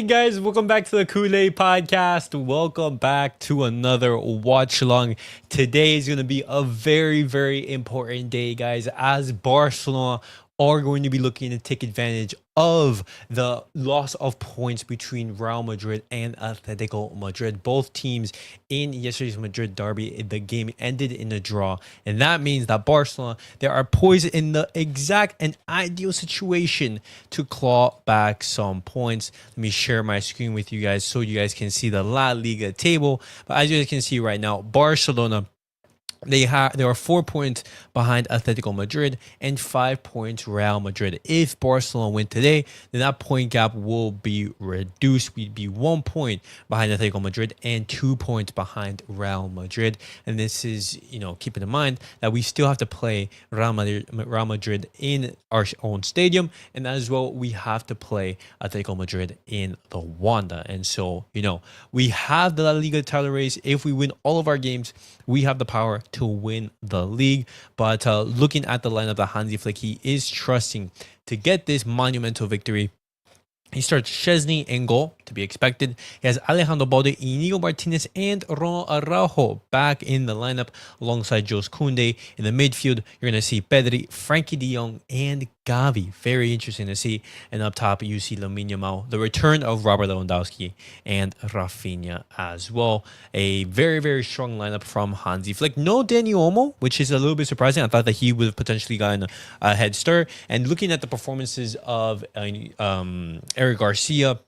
Hey guys, welcome back to the Koundé podcast. Welcome back to another watch along. Today is going to be a very important day, guys, as Barcelona are going to be looking to take advantage of the loss of points between Real Madrid and Atletico Madrid. Both teams in yesterday's Madrid derby, the game ended in a draw, and that means that Barcelona, they are poised in the exact and ideal situation to claw back some points. Let me share my screen with you guys so you guys can see the La Liga table. But as you guys can see right now, Barcelona, they are 4 points behind Atletico Madrid and 5 points Real Madrid. If Barcelona win today, then that point gap will be reduced. We'd be 1 point behind Atletico Madrid and 2 points behind Real Madrid. And this is, keeping in mind that we still have to play Real Madrid in our own stadium, and as well we have to play Atletico Madrid in the Wanda. And so, we have the La Liga title race. If we win all of our games, we have the power to win the league. But looking at the lineup that Hansi Flick, he is trusting to get this monumental victory. He starts Szczęsny in goal, to be expected. He has Alejandro Balde, Iñaki Martínez, and Araújo back in the lineup alongside Koundé. In the midfield, you're going to see Pedri, Frenkie de Jong, and Gavi. Very interesting to see. And up top, you see Lamine, Yamal, the return of Robert Lewandowski, and Raphinha as well. A very strong lineup from Hansi Flick. No Olmo, which is a little bit surprising. I thought that he would have potentially gotten a head start. And looking at the performances of Eric Garcia,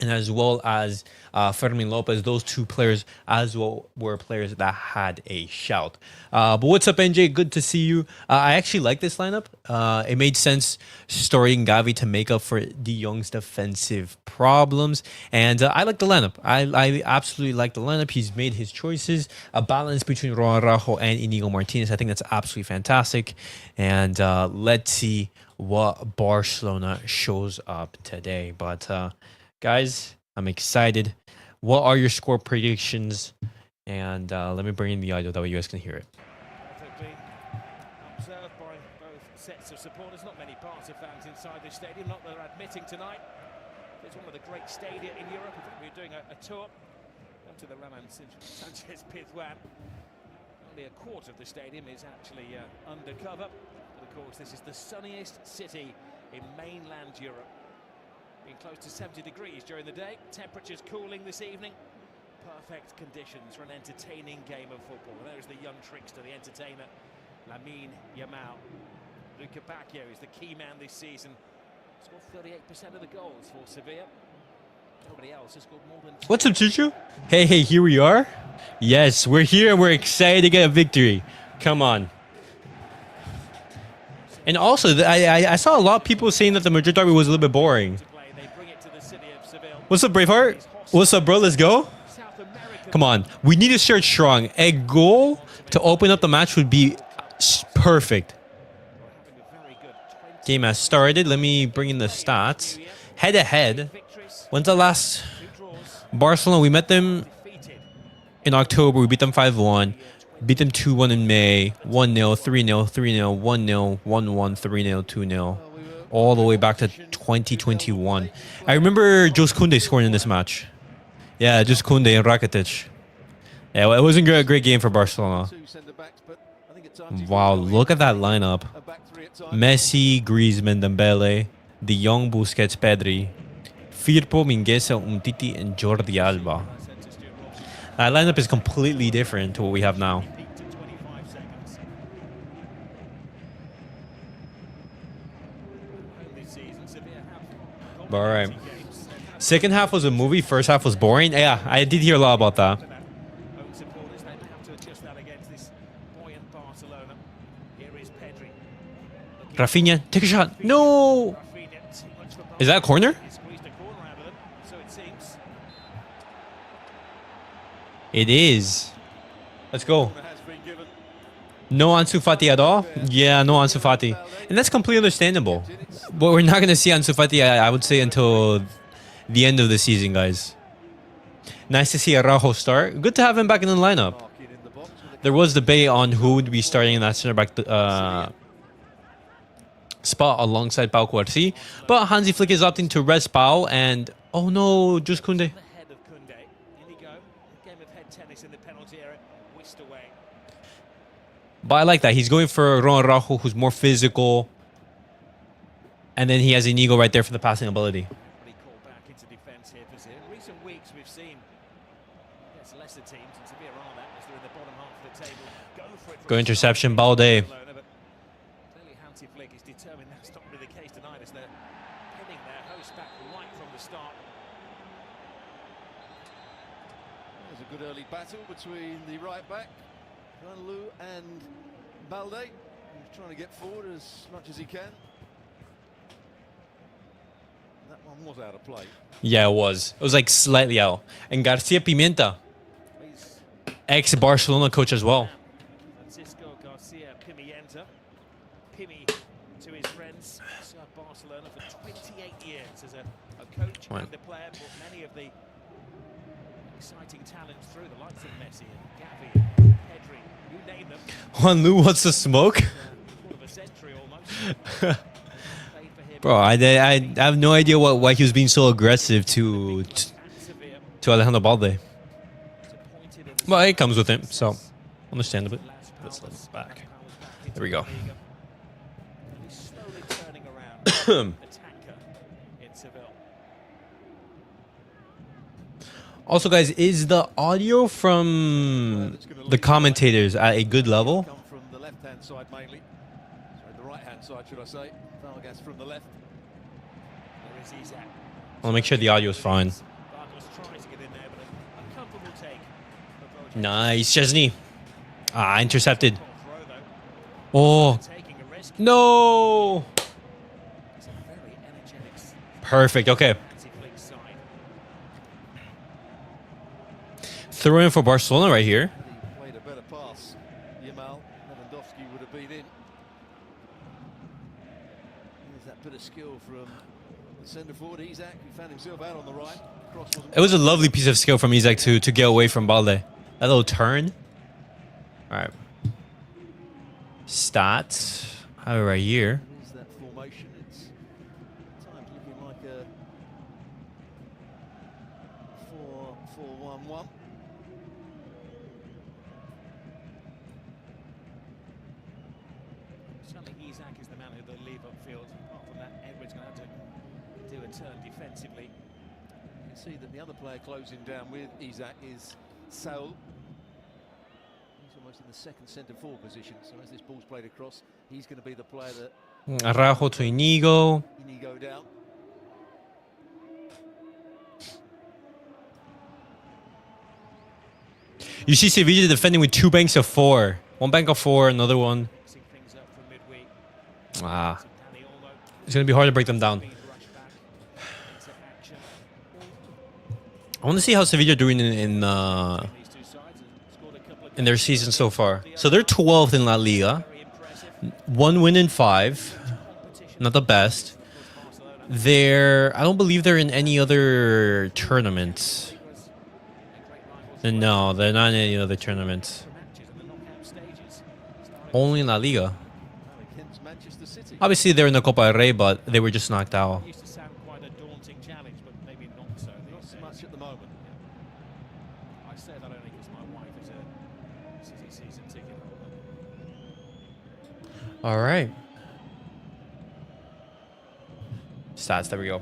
and as well as Fermín Lopez, those two players as well were players that had a shout. But what's up, NJ? Good to see you. I actually like this lineup. It made sense starting Gavi to make up for De Jong's defensive problems. And I like the lineup. I absolutely like the lineup. He's made his choices. A balance between Araújo and Iñaki Martínez. I think that's absolutely fantastic. And let's see what Barcelona shows up today. But guys, I'm excited. What are your score predictions? And let me bring in the audio that way you guys can hear it. Perfectly observed by both sets of supporters. Not many Barca fans inside this stadium, not that they're admitting tonight. It's one of the great stadia in Europe. I think we're doing a tour up to the Ramón Sánchez-Pizjuán. Only a quarter of the stadium is actually undercover. But of course, this is the sunniest city in mainland Europe. Being close to 70 degrees during the day, temperatures cooling this evening. Perfect conditions for an entertaining game of football. There's the young trickster, the entertainer, Lamine Yamal. Luka Bacchio is the key man this season. Scored 38% of the goals for Sevilla. Nobody else has scored more than... What's up, Chuchu? Hey, here we are. Yes, we're here and we're excited to get a victory. Come on. And also, I saw a lot of people saying that the Madrid derby was a little bit boring. What's up, Braveheart? What's up, bro? Let's go. Come on. We need to start strong. A goal to open up the match would be perfect. Game has started. Let me bring in the stats. Head-to-head. When's the last... Barcelona, we met them in October. We beat them 5-1. Beat them 2-1 in May. 1-0, 3-0, 3-0, 1-0, 1-1, 3-0, 2-0. All the way back to 2021. I remember Koundé scoring in this match. Yeah, Koundé and Rakitic. Yeah, it wasn't a great game for Barcelona. Wow, look at that lineup. Messi, Griezmann, Dembele, De Jong, Busquets, Pedri, Firpo, Mingueza, Umtiti, and Jordi Alba. That lineup is completely different to what we have now. All right. Second half was a movie. First half was boring. Yeah, I did hear a lot about that. Raphinha, take a shot. No! Is that a corner? It is. Let's go. No Ansu Fati at all? Yeah, no Ansu Fati. And that's completely understandable. But we're not going to see Ansu Fati, I would say, until the end of the season, guys. Nice to see Araújo start. Good to have him back in the lineup. There was debate on who would be starting in that center back spot alongside Pau Cubarsí. But Hansi Flick is opting to rest Pau, and oh no, just Koundé. The head of Koundé. In he go. A game of head tennis in the penalty area. Whisked away. But I like that. He's going for Araújo, who's more physical. And then he has Iñaki right there for the passing ability. Called back into defence here. In recent weeks, we've seen lesser teams, and Sevilla are that, as they're in the bottom half of the table. Go for it. Go interception, Balde. Clearly, Hansi Flick is determined that's not really the case tonight, as they're pinning their host back right from the start. There's a good early battle between the right back, Lu and Balde. He's trying to get forward as much as he can. That one was out of play. Yeah, it was. It was like slightly out. And García Pimienta, ex-Barcelona coach as well. Francisco Garcia Pimienta. Pimi to his friends. Served Barcelona for 28 years as a coach and a player. Brought many of the exciting talents through, the likes of Messi and Gavi and Pedri. You name them. Juan Lu wants to smoke? Quarter of a century almost. Bro, I have no idea why he was being so aggressive to Alejandro Balde. But it comes with him, so understandably. Let's let him back. There we go. Also, guys, is the audio from the commentators at a good level? From the left-hand side mainly. Sorry, the right-hand side, should I say? Vargas from the left. I'll make sure the audio is fine. Nice, Szczęsny. Ah, intercepted. Oh, no. Perfect, okay. Throw in for Barcelona right here. Played a better pass. Yamal, Lewandowski would have been in. There's that bit of skill from the centre forward, Isak, who found himself out on the right. It was a lovely piece of skill from Isak to get away from Balde. That little turn. All right. Stats. I have it right here. Is that formation? It's at times looking like a 4-4-1-1. Certainly Isak is the man who they'll leave upfield. Apart from that, Edwards going to have to do a turn defensively. You can see that the other player closing down with Isak is Saul. He's almost in the second centre-forward position. So as this ball's played across, he's going to be the player that Araújo to Iñaki. Iñaki down. You see Sevilla defending with 2 banks of 4. 1 bank of 4, another one. Ah. It's going to be hard to break them down. I want to see how Sevilla are doing in their season so far. So they're 12th in La Liga. 1 win in 5. Not the best. I don't believe they're in any other tournaments. No, they're not in any other tournaments. Only in La Liga. Obviously, they're in the Copa del Rey, but they were just knocked out. Used to sound quite a daunting challenge, but maybe not so. Not so much at the moment. I say that only because my wife is a City season ticket holder. All right. Stats, there we go.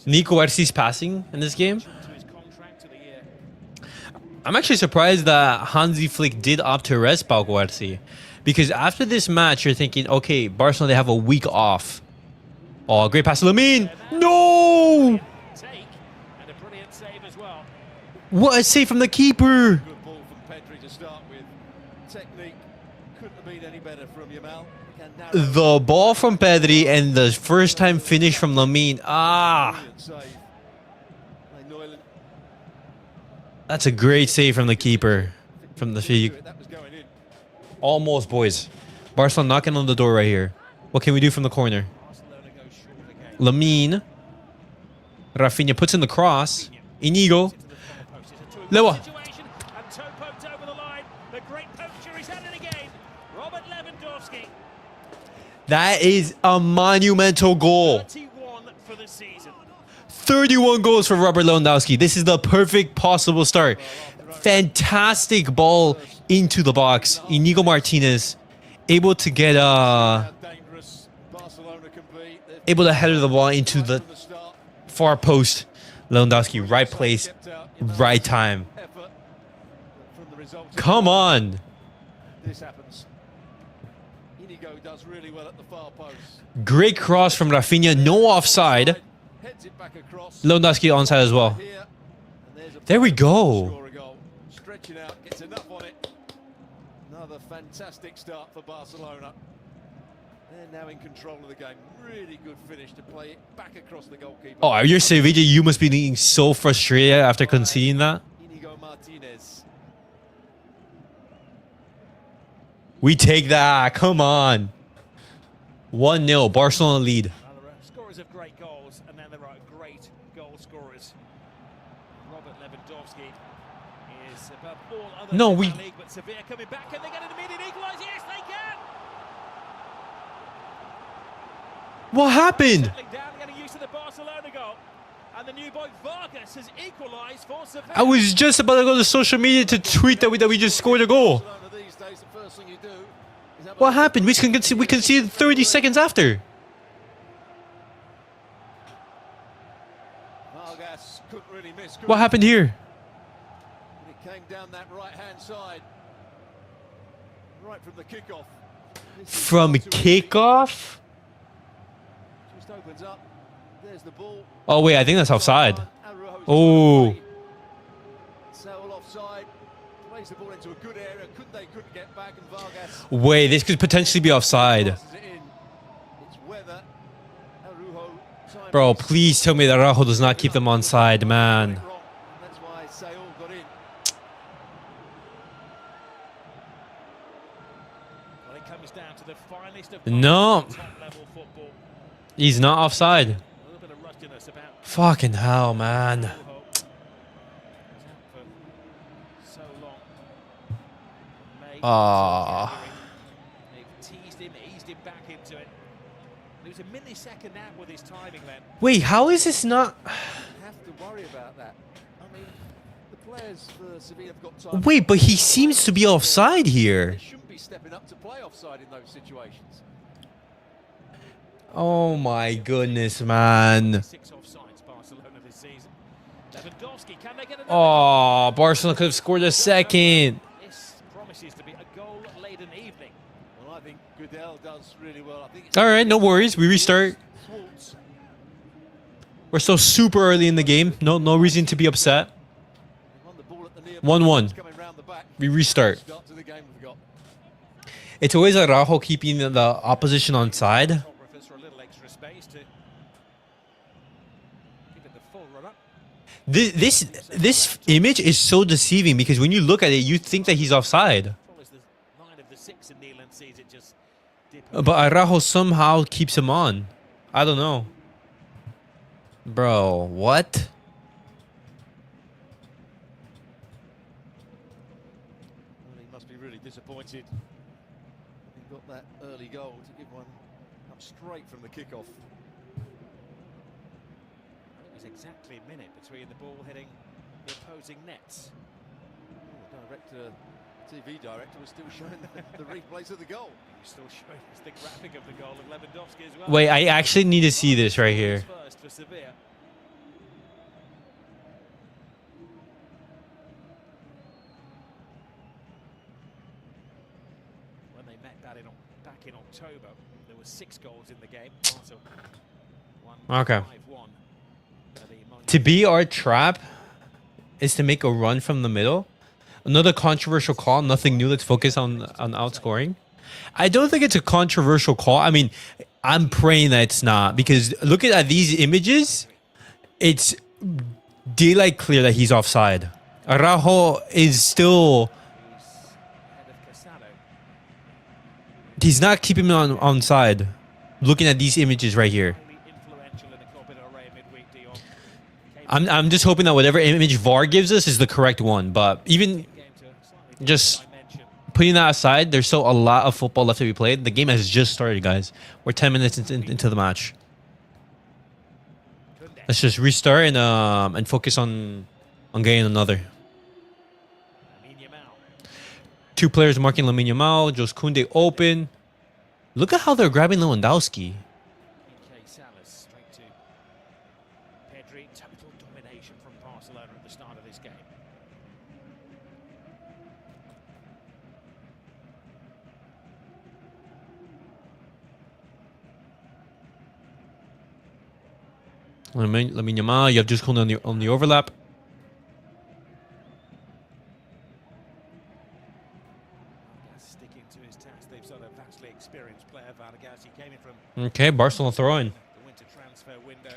Cubarsí's passing in this game. I'm actually surprised that Hansi Flick did opt to rest Pau Cubarsí, because after this match, you're thinking, okay, Barcelona, they have a week off. Oh, great pass to Lamine. No! What a save from the keeper. Good ball from Pedri to start with. Technique couldn't have been any better from Yamal. The ball from Pedri and the first time finish from Lamine. Ah! That's a great save from the keeper. From the field. Almost, boys. Barcelona knocking on the door right here. What can we do from the corner? Lamine. Raphinha puts in the cross. Iñaki. Lewa. That is a monumental goal. 31 for the season. 31 goals for Robert Lewandowski. This is the perfect possible start. Fantastic ball into the box. Inigo Martínez able to get able to header the ball into the far post. Lewandowski, right place, right time. Come on. This happens. Inigo does really well at the far post. Great cross from Raphinha. No offside. Heads it back across. Lewandowski onside as well. Here, and there's a There we go. score a goal. Stretching out, gets enough on it. Another fantastic start for Barcelona. They're now in control of the game. Really good finish to play it back across the goalkeeper. Oh, you're Sevilla. You must be being so frustrated after conceding that. Inigo Martínez. We take that. Come on. 1-0. Barcelona lead. Well, there are scorers of great goals, and then there are great goal scorers. Robert Lewandowski is above all others No, in we- the league, but Sevilla coming back, and they get an immediate equaliser. Yes, they can! What happened? Settling down, getting used to the Barcelona goal. And the new boy Vargas has equalised for Sevilla. I was just about to go to social media to tweet that we just scored a goal. Barcelona these days, the first thing you do is have a What look happened? at We conceded 30 seconds after. Vargas couldn't really miss. What happened here? It came down that right-hand side. Right from the kickoff. This is From far too easy. kickoff? Just opens up. There's the ball. Oh, wait. I think that's offside. Araújo's Oh. away. Saul offside. Plays the ball into a good area. Couldn't get back, and Vargas Wait, this could potentially be offside. passes it in. It's weather. Araújo time Bro, is please tell me that Araújo does not keep them on side, man. wrong, and that's why Saul got in. Well, it comes down to the finest of No. top-level football. He's not offside. A little bit of rustiness about Fucking hell, man. Araújo. He's out for so long. May Ah. They've teased him, eased him back into it. He was a millisecond out with his timing then. Wait, how is this not... Have to worry about that. I mean, the players for Sevilla have got time. Wait, but he seems to be offside here. They shouldn't be stepping up to play offside in those situations. Oh my goodness, man. 6 offsides Barcelona this season. Lewandowski, can they get another? Oh, Barcelona could have scored a second. This promises to be a goal-laden evening. Well, I think Goodell does really well. I think All right, no worries. We restart. Schwartz. We're still super early in the game. No reason to be upset. On the ball at the near 1-1. post, coming round the back. We restart. Start to the game we've got. It's always Araújo keeping the opposition on side. Photographers for a little extra space to give it the full run-up. This image is so deceiving because when you look at it, you think that he's offside. Follows the line of the 6 and Neil and sees it just dip. But Araújo somehow keeps him on. I don't know. Bro, what? Well, he must be really disappointed. He got that early goal to give one up straight from the kickoff. It was exactly a minute between the ball hitting the opposing nets. Oh, TV director was still showing the replays of the goal. He was still showing us the graphic of the goal of Lewandowski as well. Wait, I actually need to see this right here. First for Sevilla. When they met that back in October, there were 6 goals in the game. Also, Okay. 5-1. To be our trap is to make a run from the middle. Another controversial call. Nothing new. Let's focus on outscoring. I don't think it's a controversial call. I mean, I'm praying that it's not because looking at these images, it's daylight clear that he's offside. Araújo is still... He's ahead of Casadó. He's not keeping him on side. Looking at these images right here. Highly influential in the Copa del Rey midweek, Dion. I'm just hoping that whatever image VAR gives us is the correct one. But even Game to a slightly just different dimension. putting that aside, there's still a lot of football left to be played. The game has just started, guys. We're 10 minutes into the match. Let's just restart and focus on getting another. Two players marking Lamine Yamal. Just Koundé open. Look at how they're grabbing Lewandowski. Straight to Pedri. Total domination from Barcelona at the start of this game. Lamine Yamal, you have just Koundé on the overlap. Sticking to his task. They've got a vastly experienced player. He came in from Okay, Barcelona throwing. the winter transfer window.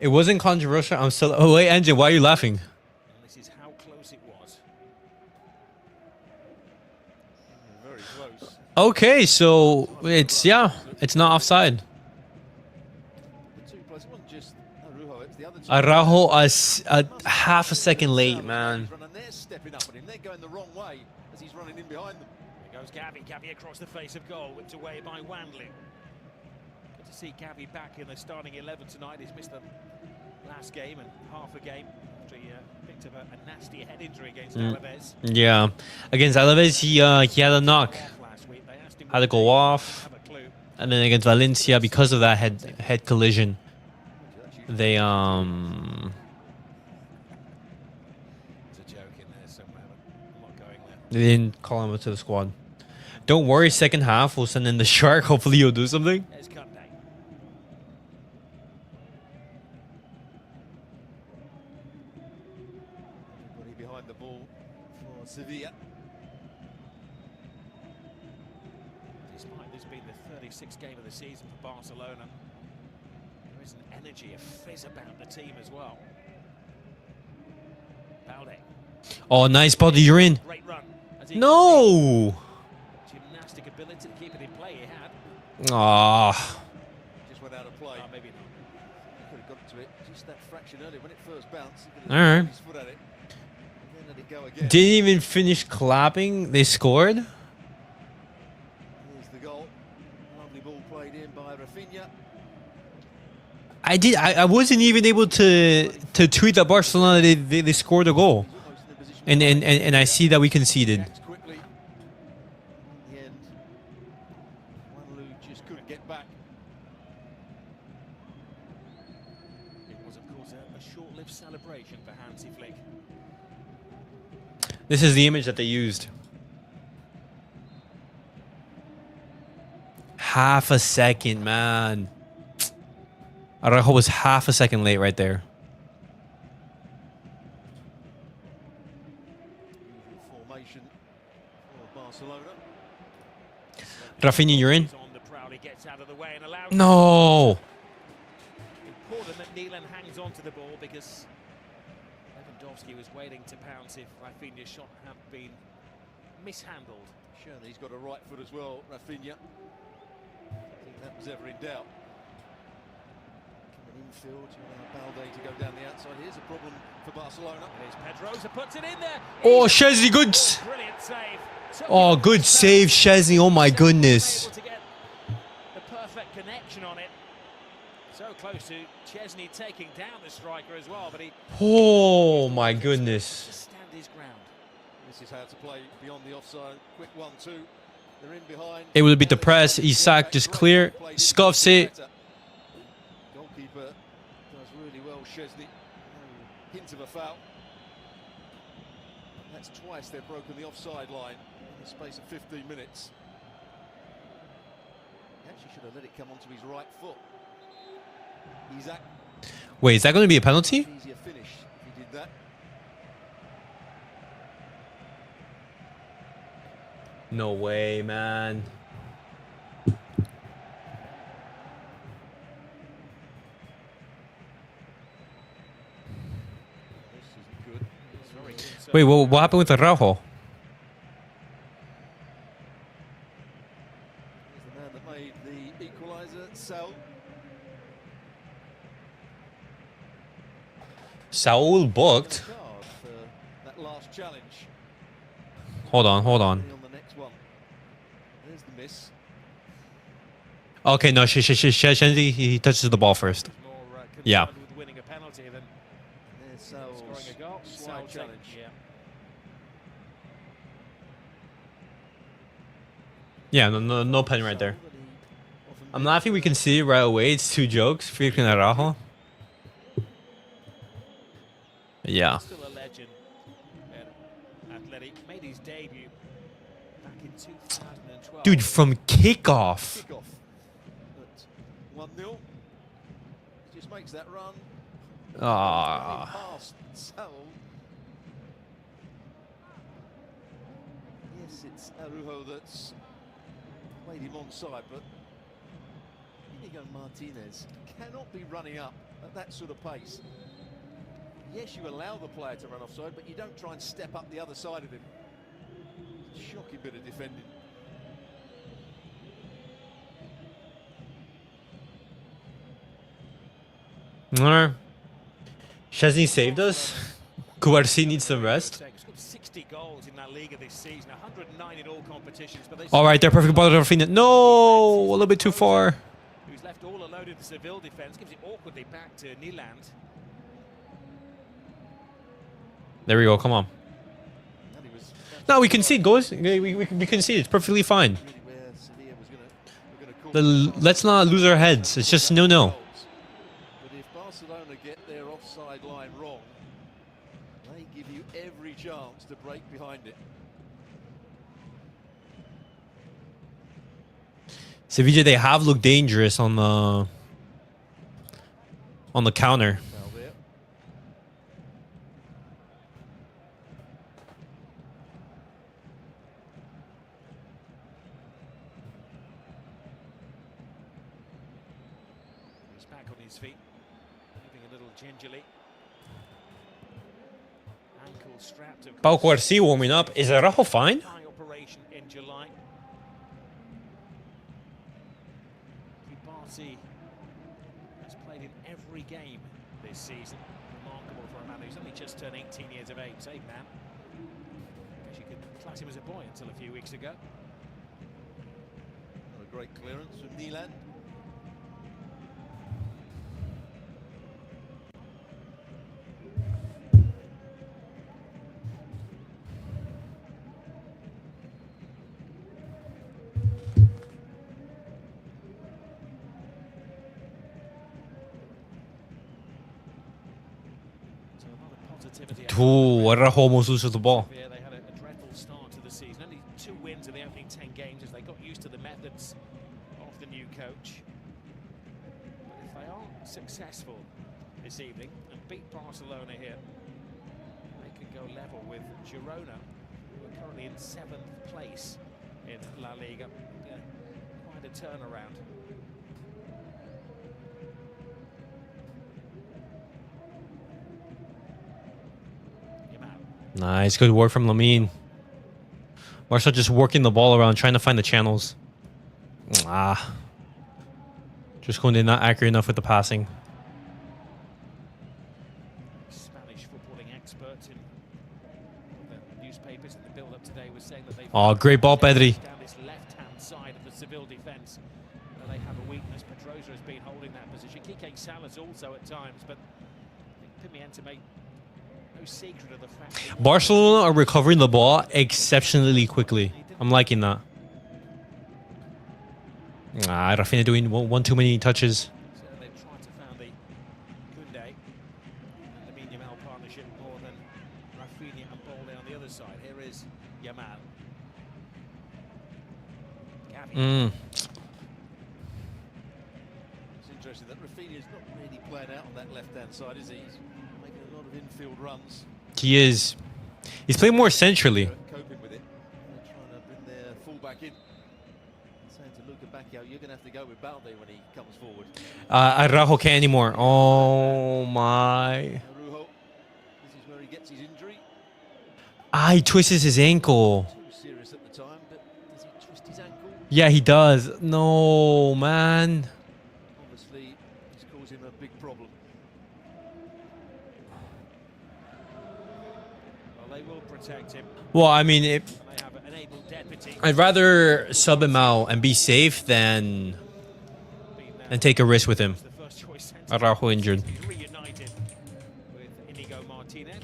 It wasn't controversial. I'm still. Oh wait, Angel, why are you laughing? And this is how close it was. Very close. Okay, so it's not offside. The two players, it wasn't just Araújo, it's the other two. Araújo a half a second late, man. And they're stepping up at him. They're going the wrong way as he's running in behind them. Here goes Gavi. Gavi across the face of goal, whipped away by Wanlu. Good to see Gavi back in the starting 11 tonight. He's missed the last game and half a game after he picked up a nasty head injury against Alaves. Yeah, against Alaves, he had a knock, Last week, they asked him had to go off, have a clue. and then against Valencia, because of that head collision, they There's a joke in there somewhere, but I'm not going there. they didn't call him up to the squad. Don't worry, second half we'll send in the shark. Hopefully he'll do something. There's Koundé. Everybody behind the ball for Sevilla. Despite this being the 36th game of the season for Barcelona, there is an energy, a fizz about the team as well. Balde. Oh, nice, Balde, you're in. Great run. As he No. gymnastic ability to keep it in play he had. Ah, Just went out of play. Maybe not. He could have got to it just that fraction earlier when it first bounced. He could All have right. put his foot at it. And then let it go again. didn't even finish clapping. They scored. Here's the goal. Lovely ball played in by Raphinha. I wasn't even able to tweet that Barcelona they scored a goal, He's almost in a position and I see that we conceded. reacts quickly. In the end, Wanlu just couldn't get back. It was, of course, a short-lived celebration for Hansi Flick. This is the image that they used. Half a second, man. Araújo was half a second late right there. Usual formation for Barcelona. Raphinha, you're in. He's on the prowl, he gets out of the way and allows. No. Important that Neelan hangs on to the ball because Lewandowski was waiting to pounce if Raphinha's shot had been mishandled. Szczęsny, he's got a right foot as well, Raphinha. I think that was ever in doubt. Coming infield, you allow Balde to go down the outside. Here's a problem for Barcelona. Here's Pedrosa, puts it in there. Oh, Szczęsny, good. Brilliant save. Oh, good save, Szczęsny. Oh my goodness. Able to get the perfect connection on it. So close to Szczęsny taking down the striker as well, but he Oh my goodness. just stand his ground. This is how to play beyond the offside. Quick 1-2. They're in behind. Able to beat the press. Isak just clear. Scuffs it. Goalkeeper does really well, Szczęsny. No hint of a foul. That's twice they've broken the offside line in the space of 15 minutes. He actually should have let it come onto his right foot. Isak, Wait, is that going to be a penalty? easier finish if he did that. No way, man. This isn't good. It's very good. Wait, what happened with Araújo? Here's the man that made the equaliser, Saul. Saul booked. Card for that last challenge. Hold on. On the next one. miss. Okay, no, Szczęsny, he touches the ball first. More concerned Yeah. with winning a penalty than There's Saul's scoring a goal. slide Saul challenge. Yeah. Yeah, no pen right there. I'm laughing. We can see it right away. It's two jokes. Freaking Araújo. Yeah. Still a legend. Athletic made his debut back in 2012. Dude, from kickoff. Kickoff. But 1-0. Just makes that run. Ah. Past Saul. Yes, it's Araújo that's played him onside, but Inigo Martínez cannot be running up at that sort of pace. Yes, you allow the player to run offside, but you don't try and step up the other side of him. Shocking bit of defending. Alright. Szczęsny saved us. Cubarsí needs some rest. He's got 60 goals in LaLiga this season, 109 in all competitions. But they Alright, they're perfect ball to Raphinha. No! A little bit too far. who's left all alone in the Seville defence, gives it awkwardly back to Nyland. There we go. Come on. And he was No, we concede, goals. We concede. It's perfectly fine. really where Sevilla was gonna call Let's not lose our heads. It's just no. But if Barcelona get their offside line wrong, they give you every chance to break behind it. Sevilla, they have looked dangerous on the counter. Balde. He's back on his feet, moving a little gingerly. Ankle strapped. of course. Cubarsí warming up. Is Araújo fine? Eye operation in July. Cubarsí has played in every game this season. Remarkable for a man who's only just turned 18 years of age. Save man. I guess you could class him as a boy until a few weeks ago. A great clearance from Nyland. So a lot of positivity. Ooh, Araújo almost loses the ball. Yeah, they had a dreadful start to the season. Only 2 wins in the opening 10 games as they got used to the methods of the new coach. But if they are successful this evening and beat Barcelona here, they can go level with Girona, who are currently in 7th place in La Liga. Yeah, quite a turnaround. Yamal. Nice, good work from Lamine. Marcel just working the ball around, trying to find the channels. Ah. Just Koundé not accurate enough with the passing. Spanish footballing experts in the newspapers in the build-up today was saying that they. Oh, great ball, Pedri. Down this left-hand side of the Seville defence, where they have a weakness. Pedrosa has been holding that position. Kike Salas also at times, but I think Pimienta made no secret of the fact. That Barcelona are recovering the ball exceptionally quickly. I'm liking that. Ah, Raphinha doing one too many touches. So they've tried to found the Koundé and Lamine Yamal partnership more than Raphinha and Balde on the other side. Here is Yamal. Gavi. It's interesting that Raphinha's not really playing out on that left-hand side, is he? He's making a lot of infield runs. He is. He's playing more centrally. Coping with it. They're trying to bring their full-back in. Saying to Luca Bacchio, you're going to have to go with Balde when he comes forward. Araújo can't anymore. Oh my. Araújo, this is where he gets his injury. Ah, he twists his ankle. Too serious at the time, but does he twist his ankle? Yeah, he does. No, man. Obviously, he's causing a big problem. Well, they will protect him. Well, I mean, And they have enabled deputy. I'd rather sub him out and be safe than take a risk with him. The first choice Araújo injured. reunited with Inigo Martínez.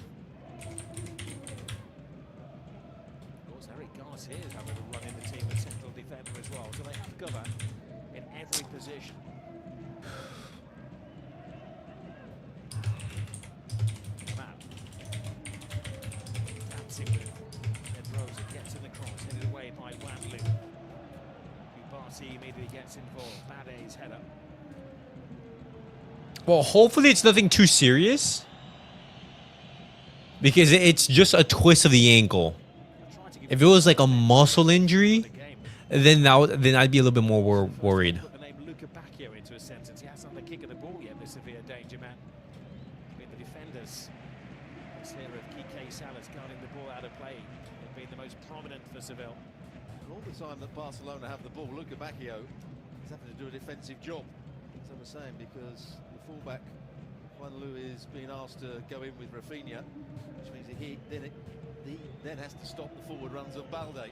Of course, Eric Garcia is having a run in the team at central defender as well, so they have cover in every position. Yamal. Dancing with Pedroza, gets in the cross, headed away by Wanlu. Cubarsí immediately gets involved. Balde's header. Well, hopefully it's nothing too serious. Because it's just a twist of the ankle. If it was like a muscle injury, then I'd be a little bit more worried. Put the name Luca Bacchio into a sentence. He hasn't had the kick of the ball yet, the severe danger man. Been the defenders. This here of Kike Salas guarding the ball out of play. They've been the most prominent for Seville. And all the time that Barcelona have the ball, Luca Bacchio is having to do a defensive job, as I was saying, because the fullback Wanlu is being asked to go in with Raphinha, which means he then has to stop the forward runs of Balde.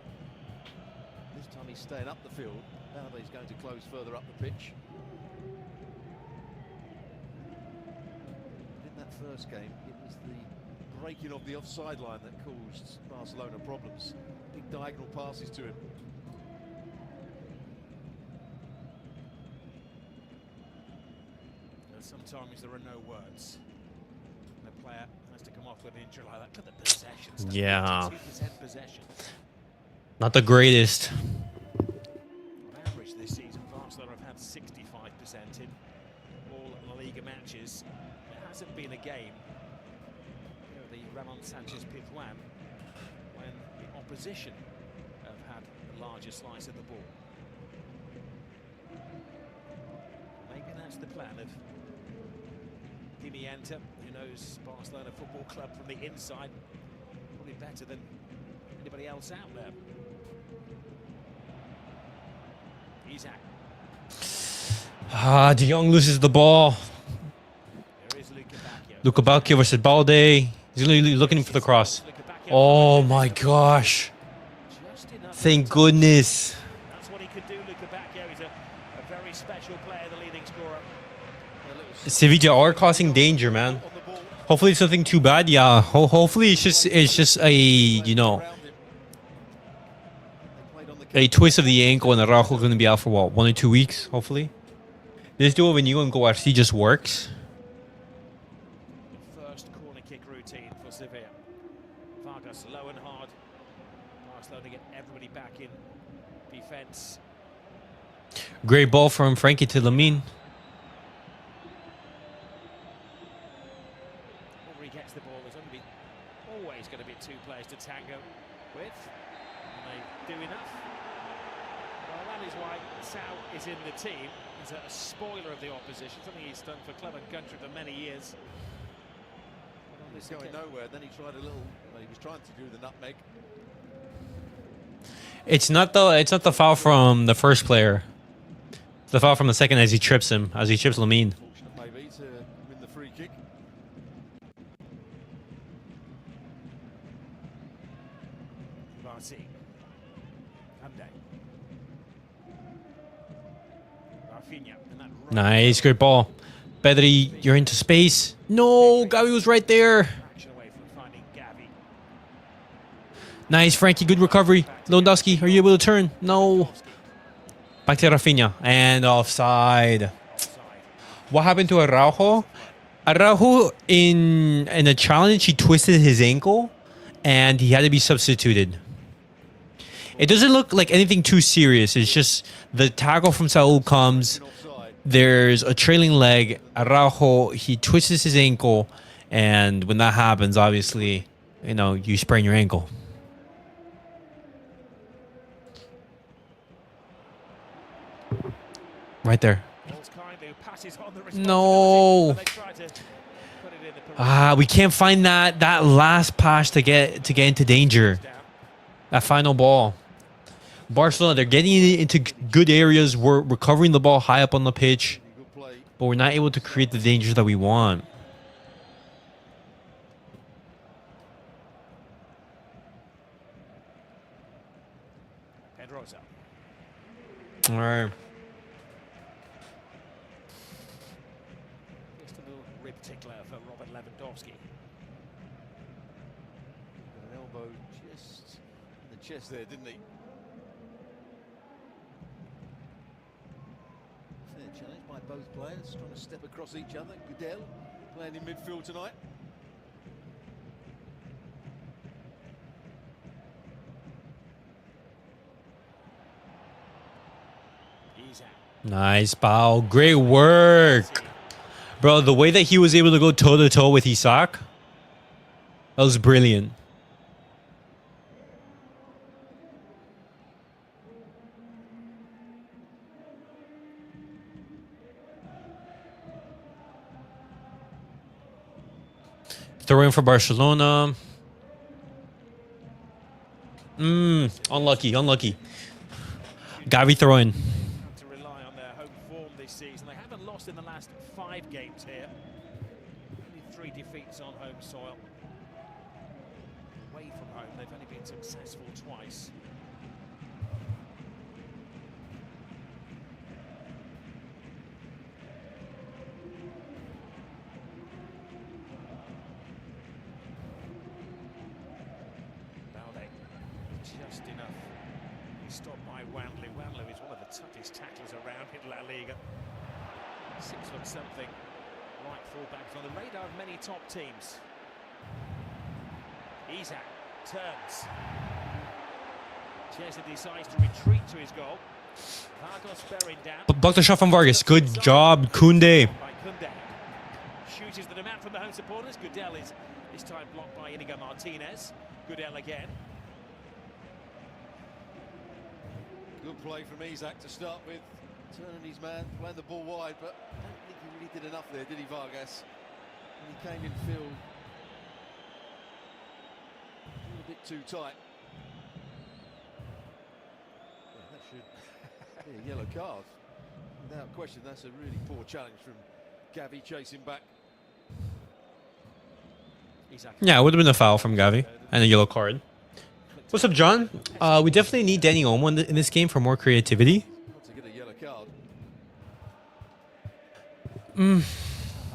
This time he's staying up the field. Balde's going to close further up the pitch. In that first game, it was the breaking of the offside line that caused Barcelona problems. Big diagonal passes to him. Sometimes there are no words. And the player has to come off with an injury like that. Look at the possessions. Yeah. 82% possession. Not the greatest. On average this season, Barcelona have had 65% in all LaLiga matches. There hasn't been a game, the Ramón Sánchez-Pizjuán, when the opposition have had a larger slice of the ball. Maybe that's the plan of Pimienta, who knows Barcelona Football Club from the inside probably better than anybody else out there. Isaac. De Jong loses the ball. There is Luca Bacchio. Luca Bacchio versus Balde. He's really looking for the cross. Luca Bacchio. Oh my gosh. Just enough Thank to- goodness. That's what he could do, Luca Bacchio. He's a very special player, the leading scorer. Sevilla are causing danger, man. On the ball, Hopefully it's nothing too bad. Yeah. Hopefully it's just a, you know, around him. They played on the a twist of the ankle, and Araújo going to be out for what, 1 or 2 weeks, hopefully. This duo of Inigo and Cubarsí just works. The first corner kick routine for Sevilla. Vargas low and hard. Barcelona get everybody back in defence. Great ball from Frankie to Lamine. Whenever he gets the ball, there's always going to be two players to tango with. And they do enough. Well, that is why Sao is in the team. He's a spoiler of the opposition, something he's done for club and country for many years. But on this It's going occasion- nowhere. Then he tried a little. Well, he was trying to do the nutmeg. It's not the foul from the first player. It's the foul from the second as he trips Lamine. Fortunate maybe to win the free kick. Cubarsí. Koundé. Raphinha. And that right Nice, great ball. Pedri, you're into space. No, Gavi was right there. action away from finding Gavi. Nice, Frankie, good recovery. Lewandowski, are you able to turn? No. Back to Raphinha. And offside. Offside. What happened to Araújo? Araújo, in a challenge, he twisted his ankle, and he had to be substituted. It doesn't look like anything too serious. It's just the tackle from Saul comes. Offside. There's a trailing leg. Araújo, he twists his ankle, and when that happens, obviously, you know, you sprain your ankle. Right there. Ball's kind who passes on the No. responsibility, but they try to put it in the perimeter. We can't find that last pass to get into danger. Down. That final ball. Barcelona, they're getting into good areas. We're recovering the ball high up on the pitch, Good play. but we're not able to create the dangers that we want. Pedroza. All right. Just a little rib tickler for Robert Lewandowski. An elbow just in the chest there, didn't he? Fair challenge by both players, trying to step across each other. Goodell playing in midfield tonight. Nice, Pau. Great work. Bro, the way that he was able to go toe-to-toe with Isak, that was brilliant. Throw in for Barcelona. Unlucky, unlucky. Gavi throw in. To rely on their home form this season. They haven't lost in the last 5 games here. Only 3 defeats on home soil. Away from home, they've only been successful twice. Balde, just enough. He's stopped by Wanley. Wanley is one of the toughest tacklers around in La Liga. 6 foot something. Right fullback on the radar of many top teams. Isak turns. Szczęsny decides to retreat to his goal. Vargas bearing down. Block the shot from Vargas. Good job, Koundé. By Koundé. Shoots them out from the home supporters. Goodell is this time blocked by Iñaki Martínez. Goodell again. Good play from Isak to start with. Turning his man, playing the ball wide, but I don't think he really did enough there, did he, Vargas? When he came in field, a bit too tight. Yeah, that should be a yellow card. Without question, that's a really poor challenge from Gavi chasing back. Yeah, it would have been a foul from Gavi and a yellow card. What's up, John? We definitely need Danny Olmo in this game for more creativity. Not to get a yellow card.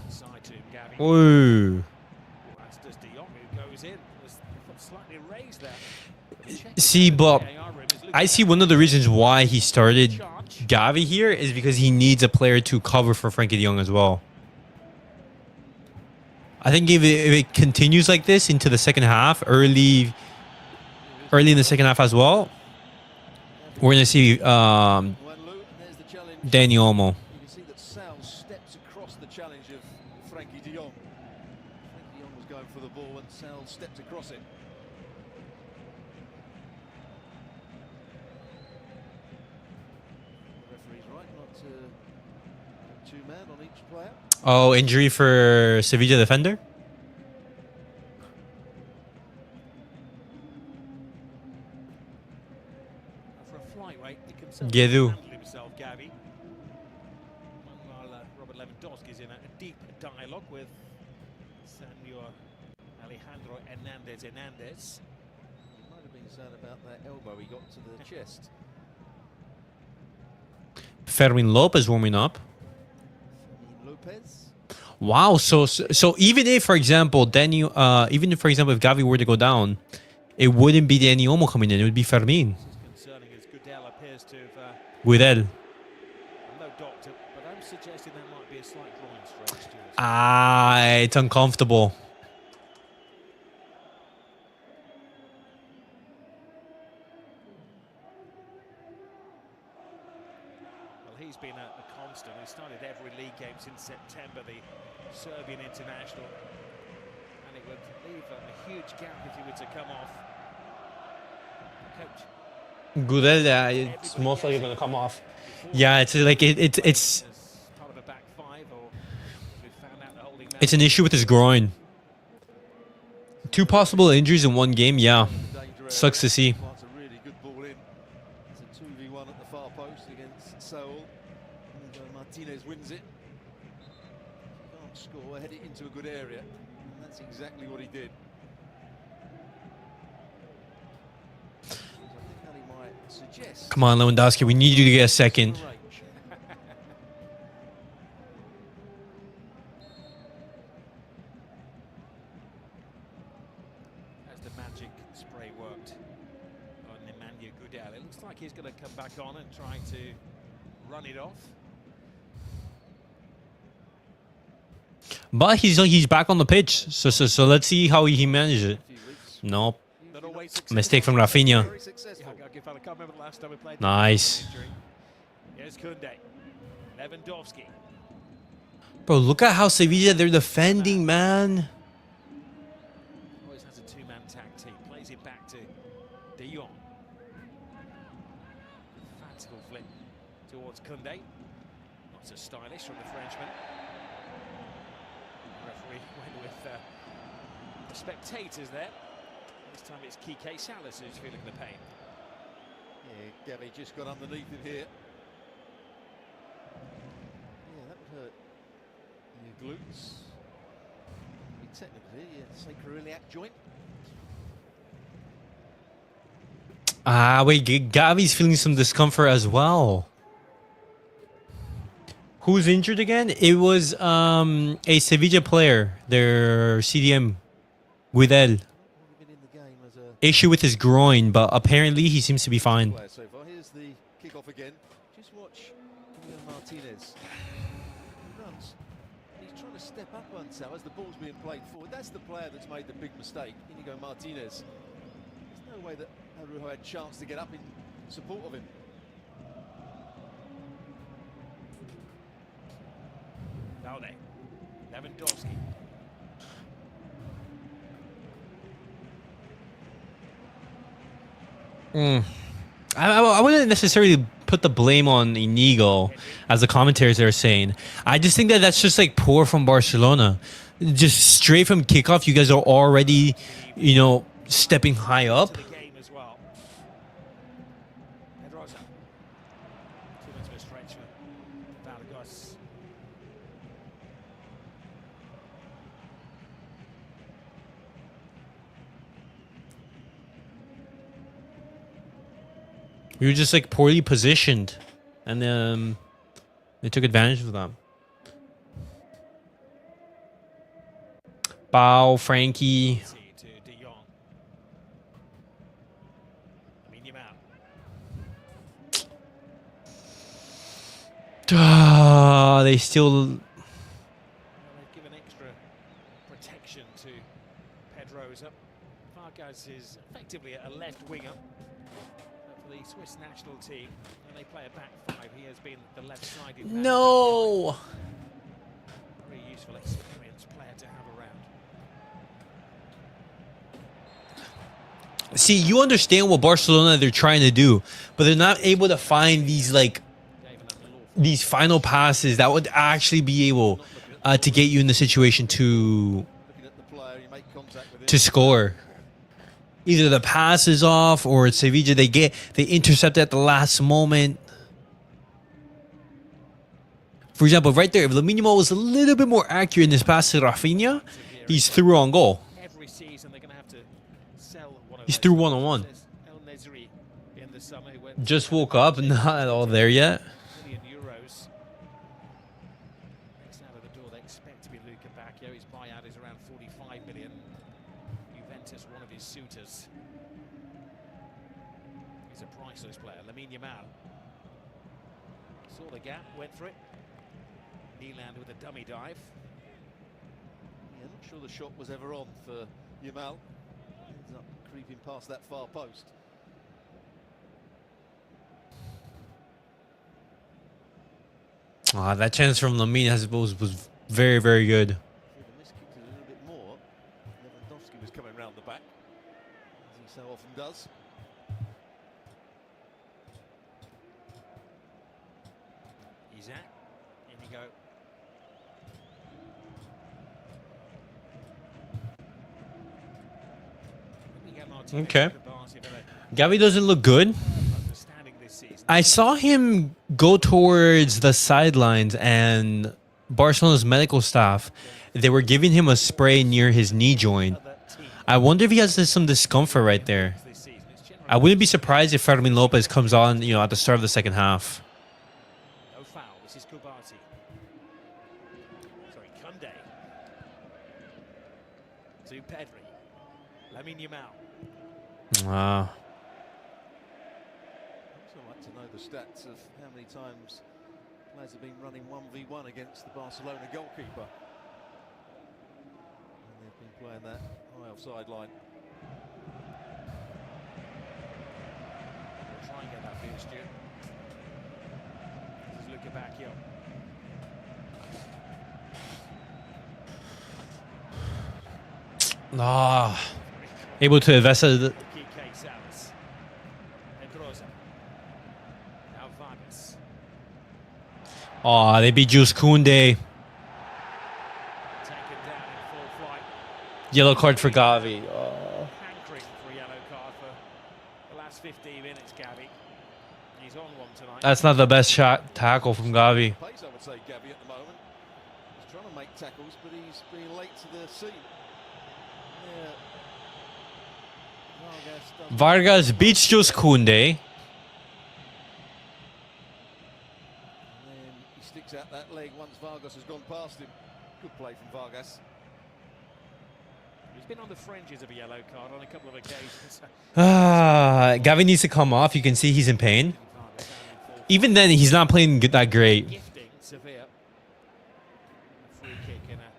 Side to Gavi. Ooh. That's just De Jong who goes in. Was slightly raised there. See, but I see one of the reasons why he started Gavi here is because he needs a player to cover for Frankie de Jong as well. I think if it continues like this into the second half, early in the second half as well, we're going to see Danny Olmo. You can see that Sal steps across the challenge of Frankie de Jong. Frankie de Jong was going for the ball and Sal stepped across it. The referee's right, not 2-man on each player. Oh, injury for Sevilla defender? For a flyweight, he can Gedu. handle himself, Gavi. While Robert Lewandowski is in a deep dialogue with Senor Alejandro Hernandez. He might have been sad about that elbow he got to the chest. Fermín Lopez warming up. Fermín Lopez. Wow, so even if, for example, if Gavi were to go down, it wouldn't be Danny Olmo coming in. It would be Fermín. Concerning as Goodell appears to have Goodell. no doctor, but I'm suggesting there might be a slight groin strain to it. Ah, it's uncomfortable. Well, he's been a constant. He started every league game since September, the Serbian international. And it would leave a huge gap if he were to come off. Coach. Goodell, it's most likely going to come off. Yeah, it's like it's As part of a back five, or we found out the holding it's an issue with his groin. 2 possible injuries in 1 game. Yeah, sucks to see. That's a really good ball in. It's a 2v1 at the far post against Saul. And Martínez wins it. Can't score, head it into a good area. And that's exactly what he did. I think Ali might suggests Come on, Lewandowski. We need you to get a second. range. As the magic spray worked on Nemanja Gudel, it looks like he's going to come back on and try to run it off. But he's back on the pitch. So let's see how he managed it. Nope. Not always successful. Mistake from Raphinha. Very successful. I can't remember the last time we played. Nice. Here's Koundé. Lewandowski. Bro, look at how Sevilla, they're defending, man. Always has a two-man tag team. Plays it back to De Jong. Fanciful flip towards Koundé. Not so stylish from the Frenchman. The referee went with the spectators there. This time it's Kike Salas who's feeling the pain. Yeah, Gavi just got underneath him here. Yeah, that would hurt your glutes. I mean, technically, your sacroiliac joint. Wait, Gavi's feeling some discomfort as well. Who's injured again? It was a Sevilla player, their CDM, Guidel. Been in the game as a Issue with his groin, but apparently he seems to be fine. player so far. Here's the kick-off again. Just watch Martínez. He runs. He's trying to step up on Sal as the ball's being played forward. That's the player that's made the big mistake. Inigo Martínez. There's no way that Araújo had a chance to get up in support of him. Balde. Lewandowski. I wouldn't necessarily put the blame on Inigo, as the commentators are saying. I just think that that's just like poor from Barcelona. Just straight from kickoff, you guys are already, stepping high up. To the game as well. Pedrosa. Too much of a stretch for Vargas. We were just like poorly positioned, and they took advantage of that. Bow, Frankie. To De Jong. Lamine Yamal. They still. Well, they've given extra protection to Pedrosa. Vargas is effectively a left winger for the Swiss national team. When they play a back five, he has been the left-sided man. No. Very useful, experienced player to have around. See, you understand what Barcelona they're trying to do, but they're not able to find these final passes that would actually be able to get you in the situation to score. Either the pass is off or Sevilla they intercept at the last moment. For example, right there, if Lamine was a little bit more accurate in this pass to Raphinha, he's through on goal. Every season they're going to have to sell one of He's those. through one-on-one. El Nesri in the summer who went Just woke up, not at all there yet. €1 million. Next out of the door, they expect to be Luka Bacchio. His buyout is around 45 million. Juventus, one of his suitors. He's a priceless player. Lamine Yamal saw the gap, went for it. Nyland with a dummy dive. Yeah, not sure the shot was ever on for Yamal. Ends up creeping past that far post. That chance from Lamine was very, very good. If he'd have miskicked it a little bit more, Lewandowski was coming round the back, as he so often does. Isaac, in you go. Okay. Gavi doesn't look good. I saw him go towards the sidelines, and Barcelona's medical staff, they were giving him a spray near his knee joint. I wonder if he has some discomfort right there. I wouldn't be surprised if Fermín Lopez comes on, you know, at the start of the second half. No foul. This is Cubarsí. Sorry, Koundé. To Pedri. Lamine Yamal. Ah. I'd like to know the stats of how many times players have been running 1v1 against the Barcelona goalkeeper. And they've been playing that high offside line. We'll try and get that for you, Stu. This is Luka back here. Ah. Able to invest it. Oh, they beat Juice Koundé. Yellow card for Gavi. Oh. Hankering for a yellow card for the last 15 minutes, Gavi. He's on one tonight. That's not the best shot tackle from Gavi. Pace, I would say, Gavi at the moment. He's trying to make tackles, but he's being late to the scene. Yeah. Vargas beats Juice Koundé. He sticks out that leg once Vargas has gone past him. Good play from Vargas. He's been on the fringes of a yellow card on a couple of occasions. Gavi needs to come off. You can see he's in pain. Even then, he's not playing that great. Gifting Sevilla. A free kick in a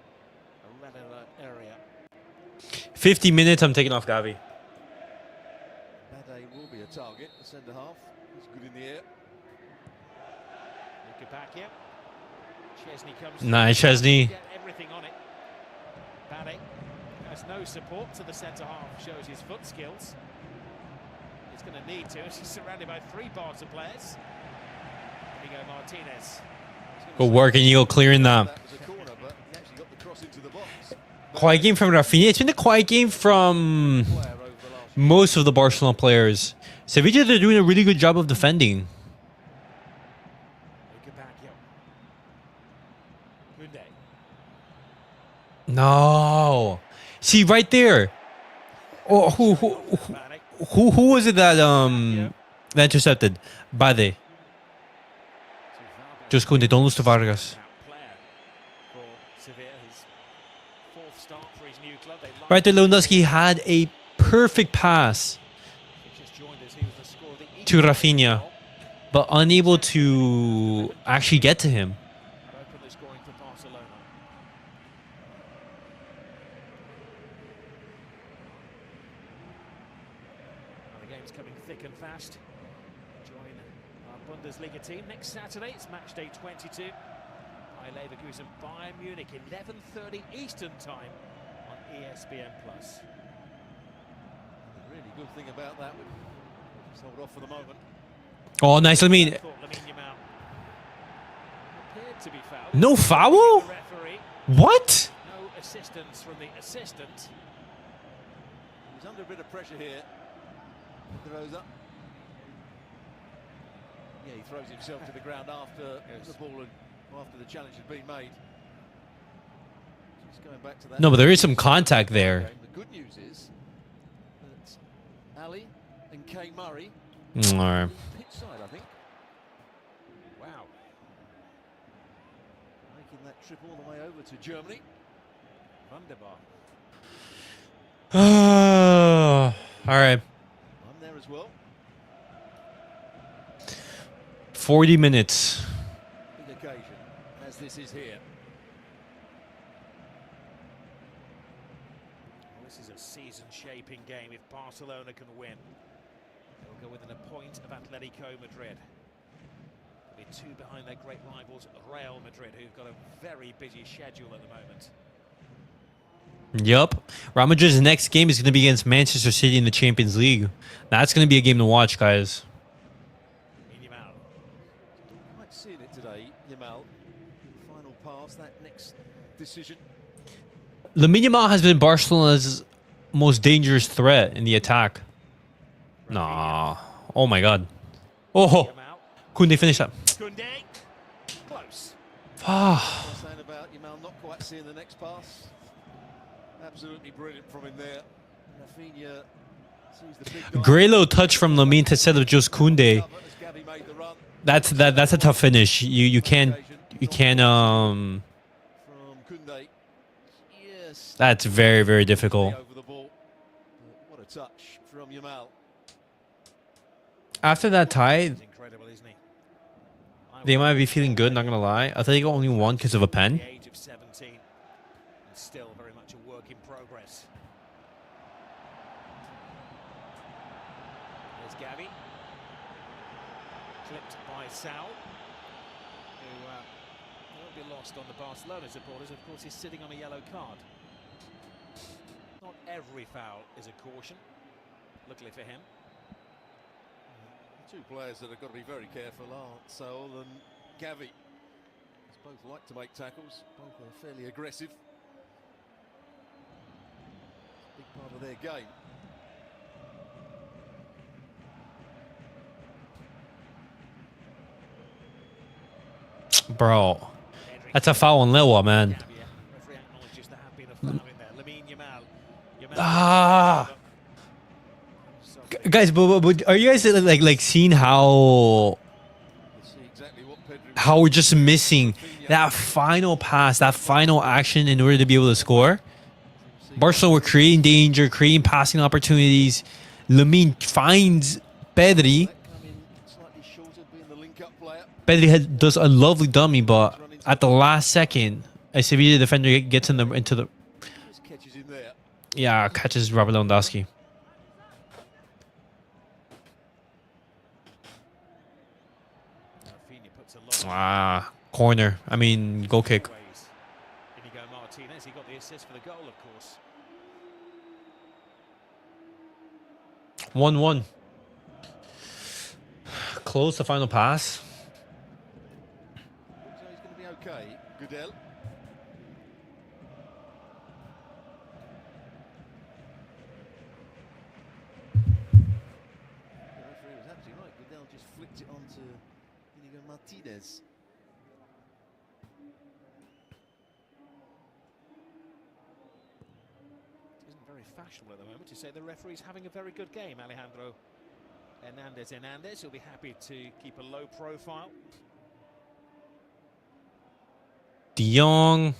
red alert area. 50 minutes, I'm taking off Gavi. Balde will be a target, the centre half. He's good in the air. Look back here. Szczęsny comes. Nice, Szczęsny. Get everything on it. Balde has no support to the centre half. Shows his foot skills. He's going to need to. He's surrounded by 3 Barca players. There we go, Martínez. Good work, and you're clearing that. That was a corner, but he actually got the cross into the box. Quiet game from Raphinha. It's been a quiet game from Player over the last most of the Barcelona players. Sevilla, they're doing a really good job of defending. Look back here. Koundé. No. See, right there. Oh, who was it that that intercepted? Balde. Just Koundé, don't lose to Vargas. Right there, Lewandowski had a perfect pass to Raphinha, but unable to actually get to him. The game's coming thick and fast. Join our Bundesliga team next Saturday. It's match day 22. By Leverkusen, Bayern Munich, 11:30 Eastern time on ESPN+. The really good thing about that, we'll just hold off for the moment. Oh, nice, Lamine. Appeared to be fouled. No foul? The referee. What? No assistance from the assistant. He's under a bit of pressure here. Throws up. Yeah, he throws himself to the ground after the ball and after the challenge had been made. Just going back to that. No, but there is some contact there. The good news is that Ali and K Murray All right. pitch side, I think. Wow. Making that trip all the way over to Germany. Wunderbar. All right. I'm there as well. 40 minutes. Big occasion, as this is here. Well, this is a season-shaping game. If Barcelona can win, they'll go within a point of Atletico Madrid. They'll be 2 behind their great rivals, Real Madrid, who've got a very busy schedule at the moment. Yup. Real Madrid's next game is going to be against Manchester City in the Champions League. That's going to be a game to watch, guys. Yamal. Quite seeing it today, Yamal. Final pass, that next decision. Lamine Yamal has been Barcelona's most dangerous threat in the attack. Nah. Oh my God. Oh. Koundé finished that. Koundé. Close. Ah. Saying about Yamal not quite seeing the next pass. Absolutely brilliant from him there. Raphinha Great little touch from Lamine to set up just Koundé. That's a tough finish. You can't. That's very, very difficult. What a touch from Yamal. After that tie, Incredible, isn't he? they might be feeling good, not gonna lie. I think only won because of a pen. The age of 17, and still very much a work in progress. There's Gavi, clipped by Sal, who won't be lost on the Barcelona supporters. Of course, he's sitting on a yellow card. Not every foul is a caution, luckily for him. Two players that have got to be very careful are Saul and Gavi. Both like to make tackles, both are fairly aggressive. Big part of their game. Bro, that's a foul on Lewa, man. Referee acknowledges there have been a foul in there. Lamine Yamal. Ah. Guys, but are you guys like seeing how we're just missing that final pass, that final action in order to be able to score? Barcelona were creating danger, creating passing opportunities. Lamine finds Pedri. Pedri does a lovely dummy, but at the last second, a Sevilla defender gets into the catches Robert Lewandowski. Corner. I mean, goal kick. Martínez, he got the assist for the goal, of course. 1-1. Close the final pass. So he's going to be okay. Goodell. The referee was absolutely right. Goodell just flicked it onto Martínez. Isn't very fashionable at the moment to say the referee's having a very good game, Alejandro Hernandez. He'll be happy to keep a low profile. De Jong.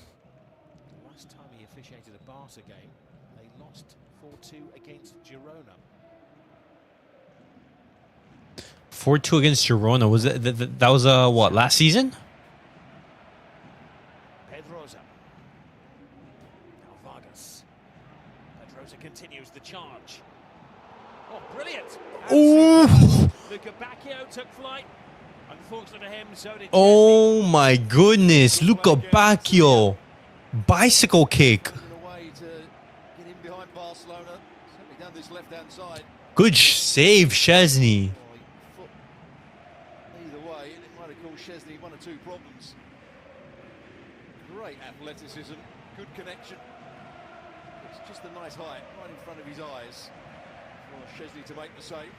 Last time he officiated a Barca game, they lost 4-2 against Girona. 4-2 against Girona. Was that was what, last season? Pedrosa. Now Vargas. Pedrosa continues the charge. Oh, brilliant! Ooh! Luca Bacchio took flight. Unfortunately for him, so did Oh my goodness! Luca Bacchio, bicycle kick. Good save, Szczęsny. Either way, it might have caused Szczęsny one or two problems. Great athleticism, good connection. It's just a nice height right in front of his eyes for Szczęsny to make the save.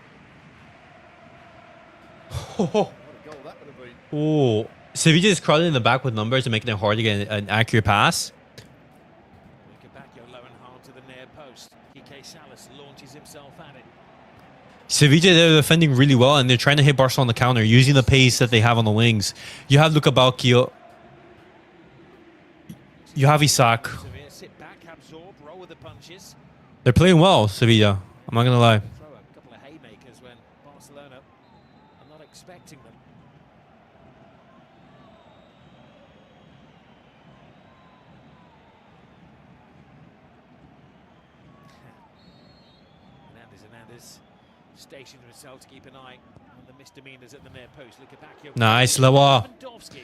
What a goal that would have been. Oh, Sevilla is crowded in the back with numbers and making it hard to get an accurate pass. Bacchio low and hard to the near post. Quique Salas launches himself at it. Sevilla, they're defending really well, and they're trying to hit Barcelona on the counter using the pace that they have on the wings. You have Luca Bacchio. You have Isaac. Sevilla sit back, absorb, roll with the punches. They're playing well, Sevilla. I'm not gonna lie. Throw a couple of haymakers when Barcelona are not expecting them. Hernandez stationed himself to keep an eye on the misdemeanors at the near post. Look at Bacchio. Nice, Lewa. Lewandowski.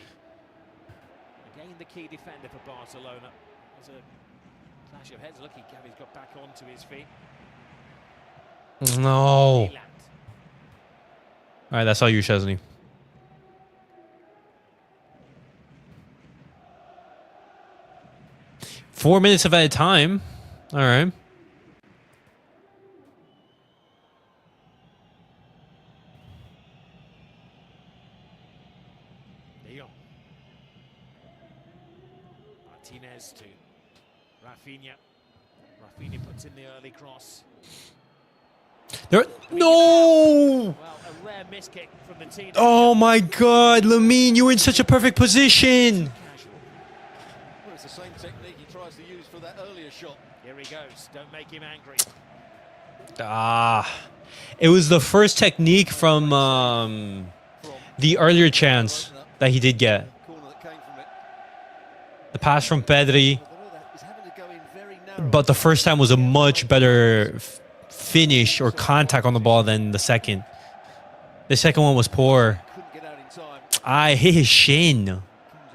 Again, the key defender for Barcelona. There's a clash of heads. Lucky Gavi's got back onto his feet. No. All right, that's all you, Szczęsny. Four minutes of at a time. All right. Martínez to Raphinha. Raphinha puts in the early cross. There. No. Well, a rare miss kick from the team. Oh my God, Lamine, you were in such a perfect position. Casual. Well, it's the same technique he tries to use for that earlier shot. Here he goes. Don't make him angry. It was the first technique from the earlier chance that he did get. Corner that came from it. The pass from Pedri, But he's having to go in very narrow. but the first time was a much better finish or contact on the ball than the second. The second one was poor. Couldn't get out in time. I hit his shin. Comes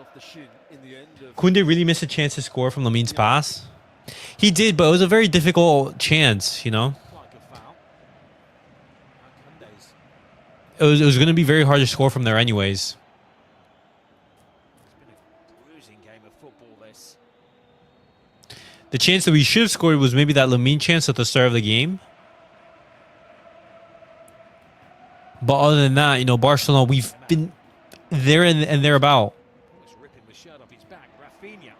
off the shin in the end of Koundé really missed a chance to score from Lamine's pass. He did, but it was a very difficult chance, you know. Quite a good foul. And Koundé's. It was going to be very hard to score from there anyways. It's been a bruising game of football, this. The chance that we should have scored was maybe that Lamine chance at the start of the game. But other than that, you know, Barcelona, we've been there and thereabout. He's ripping the shirt off his back. Raphinha.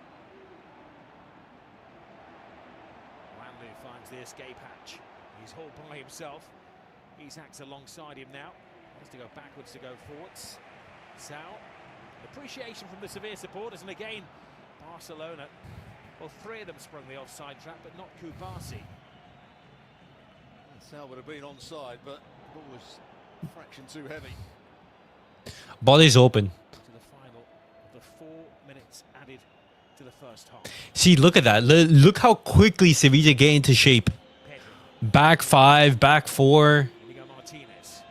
Wanlu finds the escape hatch. He's hauled by himself. Isak's alongside him now. Has to go backwards to go forwards. Sal. Appreciation from the Sevilla supporters, and again, Barcelona. Well, three of them sprung the offside trap, but not Cubarsí. Sal would have been onside, but the ball was a fraction too heavy. Balde's open. To the final of the 4 minutes added to the first half. See, look at that. Look how quickly Sevilla get into shape. Pedri. Back five, back four. Liga Martínez.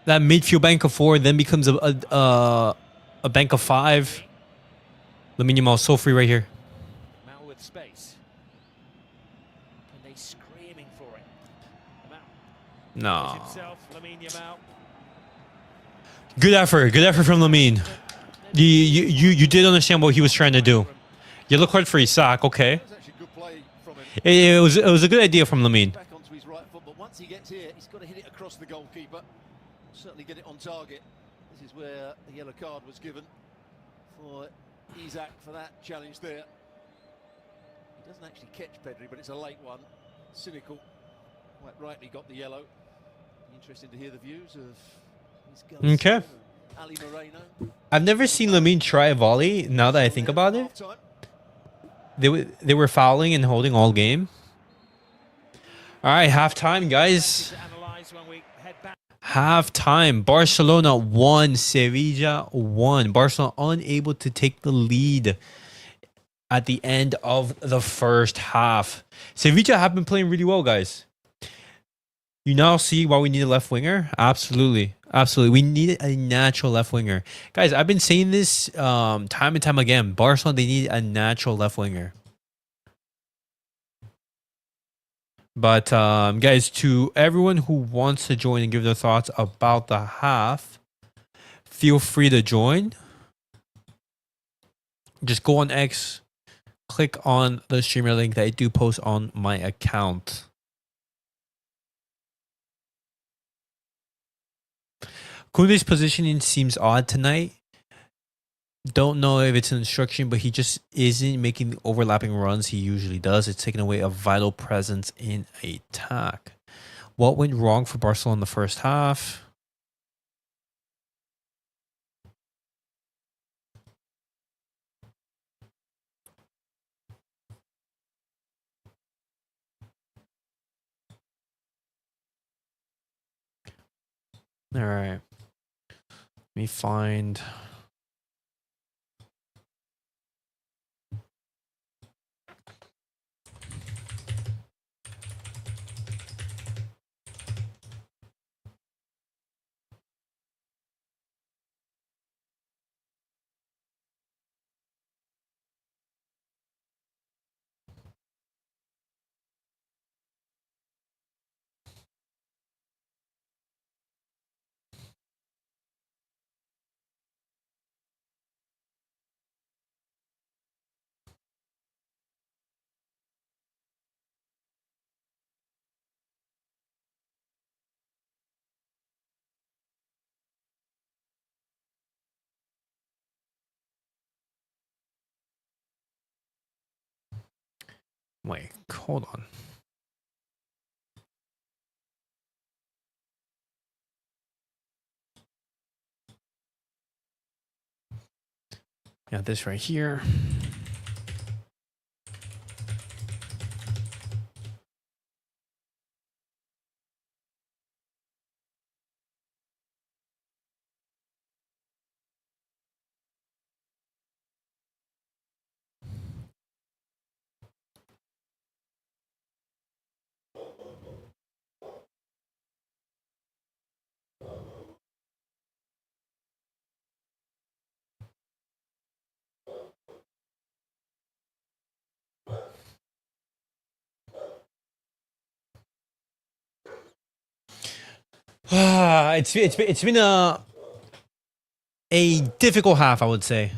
That midfield bank of four then becomes a bank of five. Lamine Yamal so free right here. Mal with space. And they screaming for it. Mal No. himself, Lamine Yamal. Good effort from Lamine. You did understand what he was trying to do. You look hard for Isak, okay. It was actually good play from him. It was a good idea from Lamine. Back onto his right foot, but once he gets here, he's got to hit it across the goalkeeper. Certainly get it on target. This is where the yellow card was given for Isak for that challenge there. He doesn't actually catch Pedri, but it's a late one. Cynical. Quite rightly got the yellow. Interesting to hear the views of his guys. Okay. Ali Moreno. I've never seen Lamine try a volley. Now that I think about it, Half-time. they were fouling and holding all game. All right, halftime, guys. To analyse when we head back. Halftime. Barcelona 1, Sevilla 1. Barcelona unable to take the lead at the end of the first half. Sevilla have been playing really well, guys. You now see why we need a left winger? Absolutely. Absolutely. We need a natural left winger. Guys, I've been saying this time and time again. Barcelona, they need a natural left winger. But, guys, to everyone who wants to join and give their thoughts about the half, feel free to join. Just go on X, click on the streamer link that I do post on my account. Koundé's positioning seems odd tonight. Don't know if it's an instruction, but he just isn't making the overlapping runs he usually does. It's taking away a vital presence in attack. What went wrong for Barcelona in the first half? All right. Let me find. Wait, hold on. Got this right here. It's been a difficult half, I would say.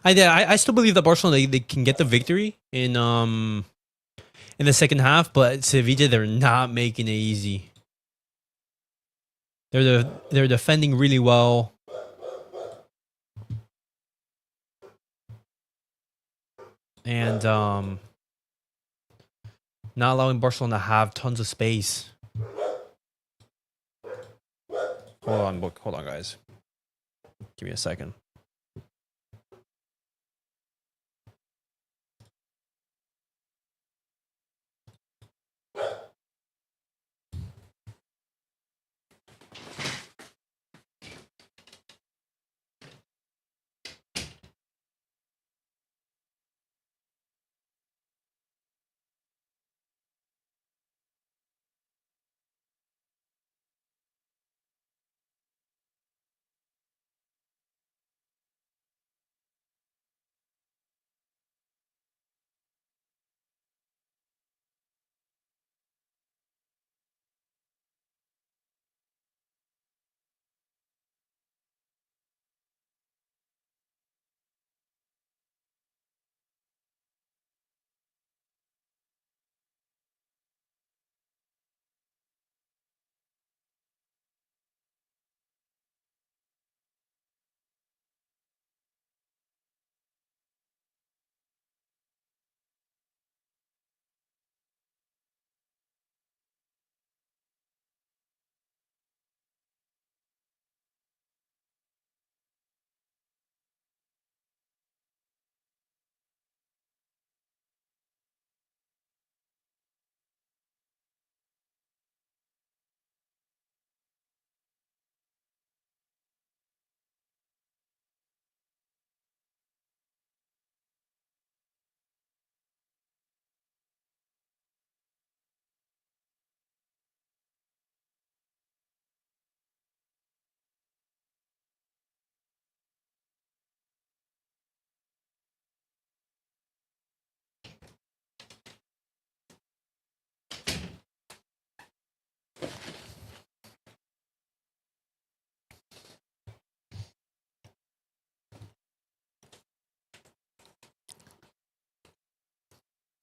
I still believe that Barcelona they can get the victory in the second half, but Sevilla they're not making it easy. They're defending really well. And not allowing Barcelona to have tons of space. Hold on, guys. Give me a second.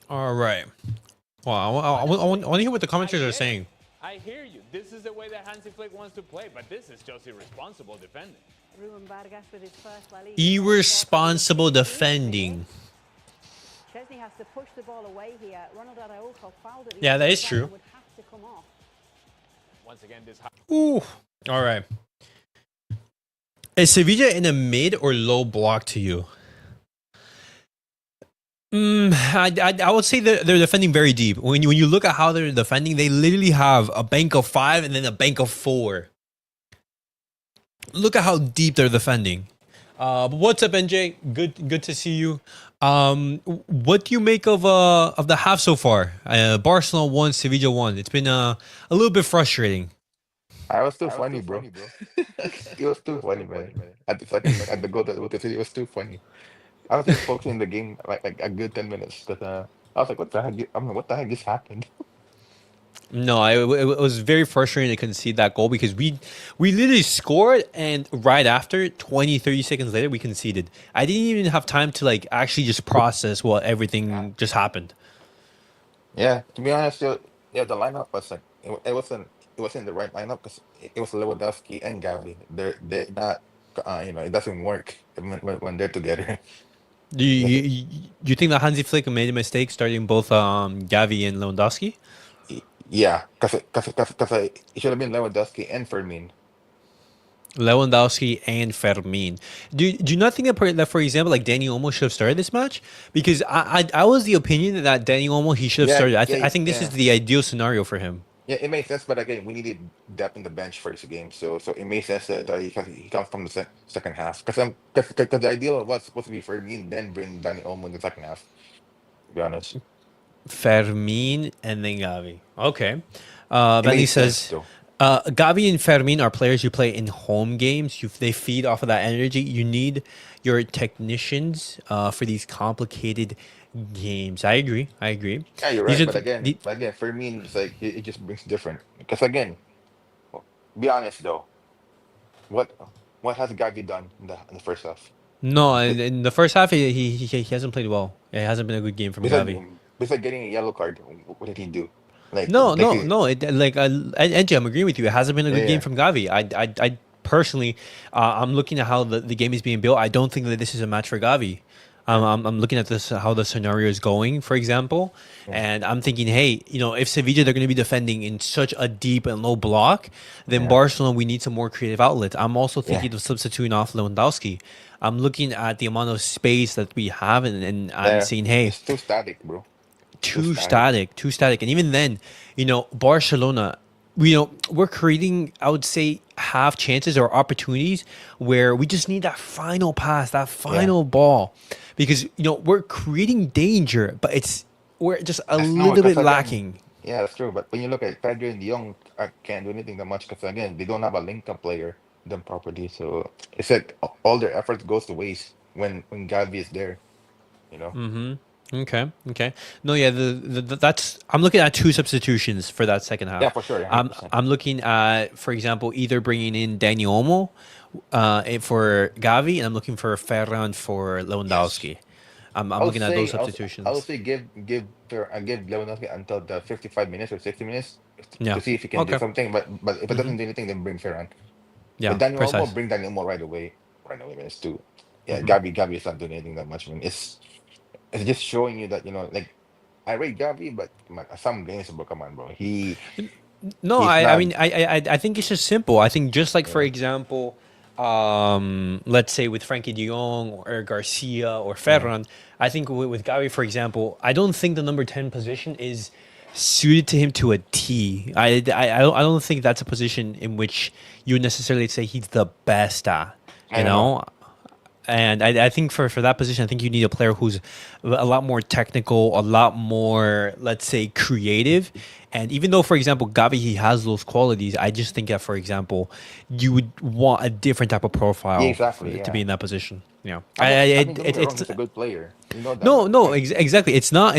All right. Well, I want to hear what the commentators are saying. I hear you. This is the way that Hansi Flick wants to play, but this is just irresponsible defending. Irresponsible defending. Szczęsny has to push the ball away here. Araújo fouled it. Yeah, that is true. Would have to come off. Once again, this. Ooh. All right. Is Sevilla in a mid or low block to you? I would say that they're defending very deep. When you look at how they're defending, they literally have a bank of 5 and then a bank of 4. Look at how deep they're defending. What's up, NJ? Good to see you. What do you make of the half so far? Barcelona 1, Sevilla 1. It's been a little bit frustrating. I was too funny, bro. It was too funny, man. At the goal that with the city, it was too funny. I was just focusing the game like a good 10 minutes because I was like, what the heck? I'm like, what the heck just happened? No, it was very frustrating to concede that goal because we literally scored and right after 30 seconds later we conceded. I didn't even have time to like actually just process what everything just happened. Yeah, to be honest, the lineup was like it wasn't the right lineup because it was Lewandowski and Gavi. They're not it doesn't work when they're together. Do you think that Hansi Flick made a mistake starting both Gavi and Lewandowski? Yeah, because it should have been Lewandowski and Fermín. Lewandowski and Fermín. Do you not think that for example, like Dani Olmo should have started this match? Because I was the opinion that Dani Olmo he should have Yeah, started. yeah, I think this is yeah. the ideal scenario for him. Yeah, it makes sense, but again, we needed depth in the bench for this game, so it makes sense that he comes from the second half. Because the ideal was supposed to be Fermin, then bring Dani Olmo in the second half. To be honest, Fermín and then Gavi. Okay. it Benny made sense says though. Gavi and Fermín are players you play in home games. They feed off of that energy. You need your technicians for these complicated games. I agree. I agree. Yeah, you're These right, are but again, Fermin is like it just brings different. Because again, be honest though, what what has Gavi done in the first half? no, Be- in the first half he hasn't played well. It hasn't been a good game from Besides, Gavi. besides getting a yellow card, what did he do? No, Like no, no. Angie, I'm agreeing with you. It hasn't been a yeah, good game yeah, from Gavi. I personally, I'm looking at how the game is being built. I don't think that this is a match for Gavi. yeah, I'm looking at this how the scenario is going, for example, yeah, and I'm thinking, hey, if Sevilla they're going to be defending in such a deep and low block, then yeah, Barcelona we need some more creative outlets. I'm also yeah. thinking of substituting off Lewandowski. I'm looking at the amount of space that we have, and I'm Yeah, saying, hey, it's too static, bro. Too too static. static, too static. And even then, Barcelona, we're creating, I would say, half chances or opportunities where we just need that final pass, that Yeah, final ball, because we're creating danger, but we're just a that's no little because bit again, lacking. yeah, that's true. But when you look at Pedri and Young, I can't do anything that much because again, they don't have a link-up player them properly. So it's like all their efforts goes to waste when Gavi is there. You know? Okay, okay. No, yeah, that's I'm looking at two substitutions for that second Yeah, half. for sure, hundred I'm percent. I'm looking at, for example, either bringing in Dani Olmo for Gavi, and I'm looking for Ferran for Yes. Lewandowski. I'm looking at those I would substitutions. say give Lewandowski until the 55 minutes or 60 minutes Yeah. to see if he can do Okay. something. But if it Mm-hmm. doesn't do anything, then bring Ferran. But Yeah. Daniel Olmo, Precise. bring Daniel Olmo right away. Right away, man. It's too. Yeah, Mm-hmm. Gavi is not doing anything that much, man. It's just showing you that like I rate Gavi, but man, some games, bro, come on, bro. No, He's I not. mean, I think it's just simple. I think just like, for Yeah, example, let's say with Frankie De Jong or Garcia or yeah, Ferran, I think with Gavi, for example, I don't think the number 10 position is suited to him to a T. I don't think that's a position in which you would necessarily say he's the best at, I you don't know. know? And I think for that position, I think you need a player who's a lot more technical, a lot more, let's say, creative. And even though, for example, Gavi, he has those qualities, I just think that, for example, you would want a different type of Yeah, profile exactly. to be Yeah. in that position. Yeah, I mean, don't get me wrong. it's He's a good player. You know that, no, but no, exactly. It's not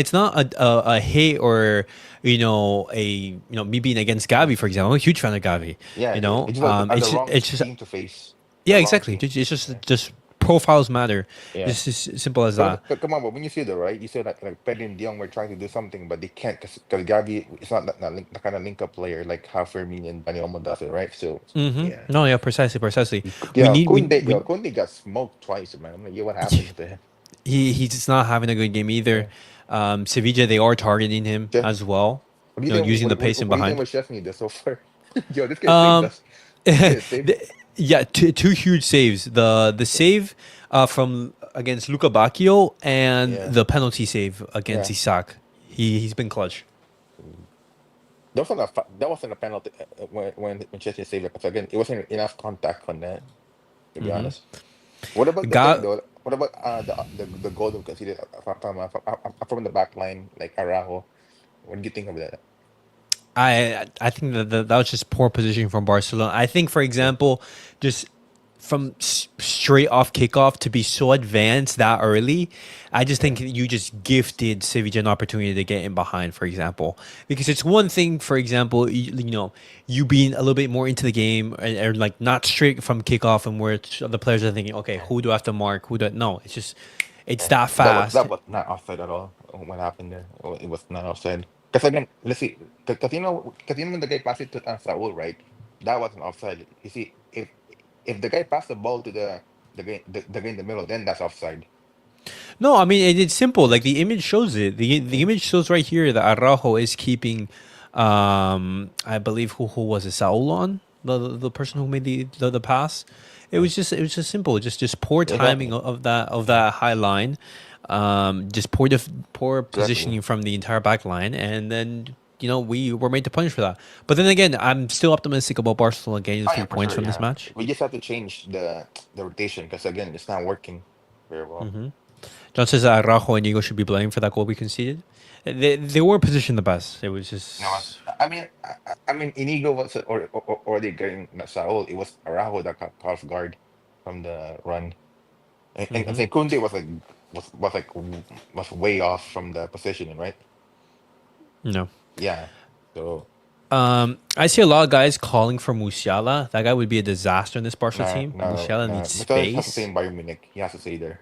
a hate or me being against Gavi, for example. I'm a huge fan of Gavi. yeah, You know, it's just the wrong it's just team to face. The yeah, wrong exactly. team. It's just profiles matter. Yeah. Just as simple as that. But come on, but when you see that, right? You say like Pedri and De Jong were trying to do something, but they can't because Gavi is not the kind of link-up player like how Fermin and Dani Olmo does it, right? So yeah, No, yeah, precisely. We yeah. need we Koundé got smoked twice, man. I'm like, yeah, what happened to him? he's just not having a good game either. Yeah. Sevilla, they are targeting him Jeff, as well. what do you think? Using the pacing What do you think behind. with Szczęsny this so far? Yo, this guy saved Um, us. This guy saved. yeah, two huge saves. The save from against Luca Bacchio and Yeah, the penalty save against yeah. Isak. He's been clutch. That wasn't a penalty when Chelsea saved it. Because again, it wasn't enough contact on that. To be honest. What about the thing Got though? What about the goal that we conceded from the back line, like Araújo? What do you think of that? I think that was just poor positioning from Barcelona. I think, for example, just from straight off kickoff to be so advanced that early, I just think Yeah, you just gifted Sevilla an opportunity to get in behind, for example. Because it's one thing, for example, you being a little bit more into the game or like not straight from kickoff and where the players are thinking, okay, who do I have to mark? No, it's yeah. that fast. That was not offside at all. What happened there? It was not offside. Because again, let's see. Because when the guy passed it to Saul, right? That wasn't offside. You see, if the guy passed the ball to the guy in the middle, then that's offside. No, I mean it's simple. Like the image shows it. The image shows right here that Araujo is keeping, I believe who was it? Saul on? the person who made the pass. It was just simple, just poor timing of that high line, just poor positioning from the entire back line, and then we were made to punish for that. But then again, I'm still optimistic about Barcelona getting the 3 points from this match. We just have to change the rotation because again, it's not working very well. John says that Araújo and Inigo should be blamed for that goal we conceded. They weren't positioned the best. It was just. No, I mean, Inigo was already getting Saul. It was Araújo that got off guard from the run, and I think Koundé was way off from the positioning, right? No. Yeah. So. I see a lot of guys calling for Musiala. That guy would be a disaster in this Barca team. Musiala needs space. He has to stay in Bayern Munich. He has to stay there.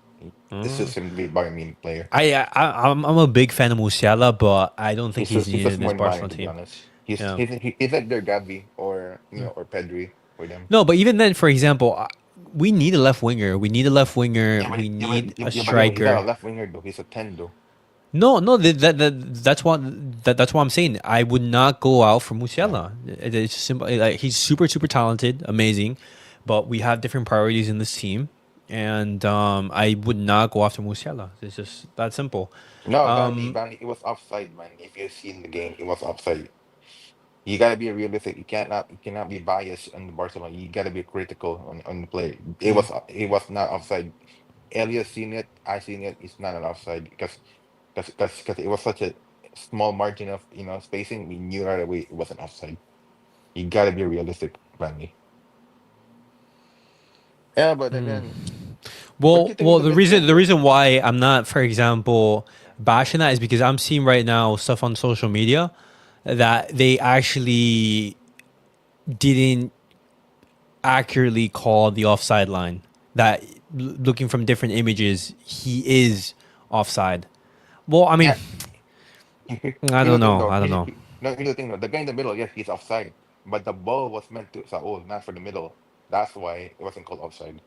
This is him to be a Bayern Munich player. I'm a big fan of Musiala, but I don't think he's needed in this Barcelona team. He's like their Gavi or or Pedri for them. No, but even then, for example, we need a left winger. We need a left winger. We need a striker. He's not a left winger though. He's a 10 though. No, that's what I'm saying. I would not go out for Musiala. It's simple. Like, he's super talented, amazing, but we have different priorities in this team, and I would not go after Musiala. It's just that simple. No, Bani, it was offside, man. If you've seen the game, it was offside. You gotta be realistic. You cannot be biased on Barcelona. You gotta be critical on the play. It was not offside. Elias seen it. I seen it. It's not an offside because it was such a small margin of spacing. We knew right away it wasn't offside. You gotta be realistic, Brandy. Yeah, but again, well, the reason why I'm not, for example, bashing that is because I'm seeing right now stuff on social media that they actually didn't accurately call the offside line. That looking from different images, he is offside. Well, I mean, I don't know. No, here's the thing though. The guy in the middle, yes, he's offside, but the ball was meant to Saul, not for the middle. That's why it wasn't called offside.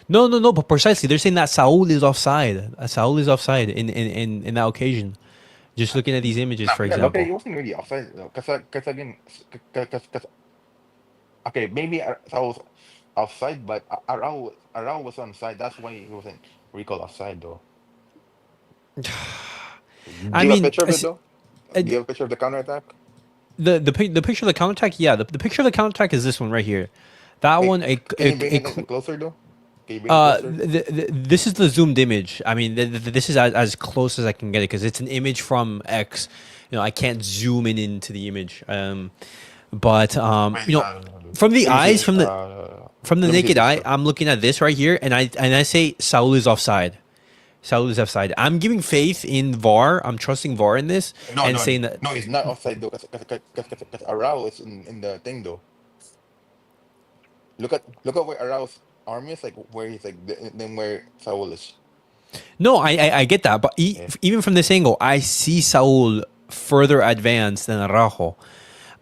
No. But precisely, they're saying that Saul is offside. Saul is offside in that occasion. Just looking at these images, for example. Okay, he wasn't really offside though, because again, okay, maybe Saul's offside, but Araújo was onside. That's why he wasn't recalled offside though. I mean, a picture of it though? Do you have a picture of the counterattack? The picture of the counterattack, yeah. The picture of the counterattack is this one right here. That one. Can you bring it closer though? This is the zoomed image. I mean, this is as close as I can get it because it's an image from X. I can't zoom into the image. But from the eyes, from the naked eye, I'm looking at this right here, and I say Saul is offside. Saul is offside. I'm giving faith in VAR. I'm trusting VAR in this saying that. No, it's not offside though. Because Araújo is in the thing though. Look at where Araújo's arm is, like where he's like, then where Saul is. No, I get that, but even from this angle, I see Saul further advanced than Araújo.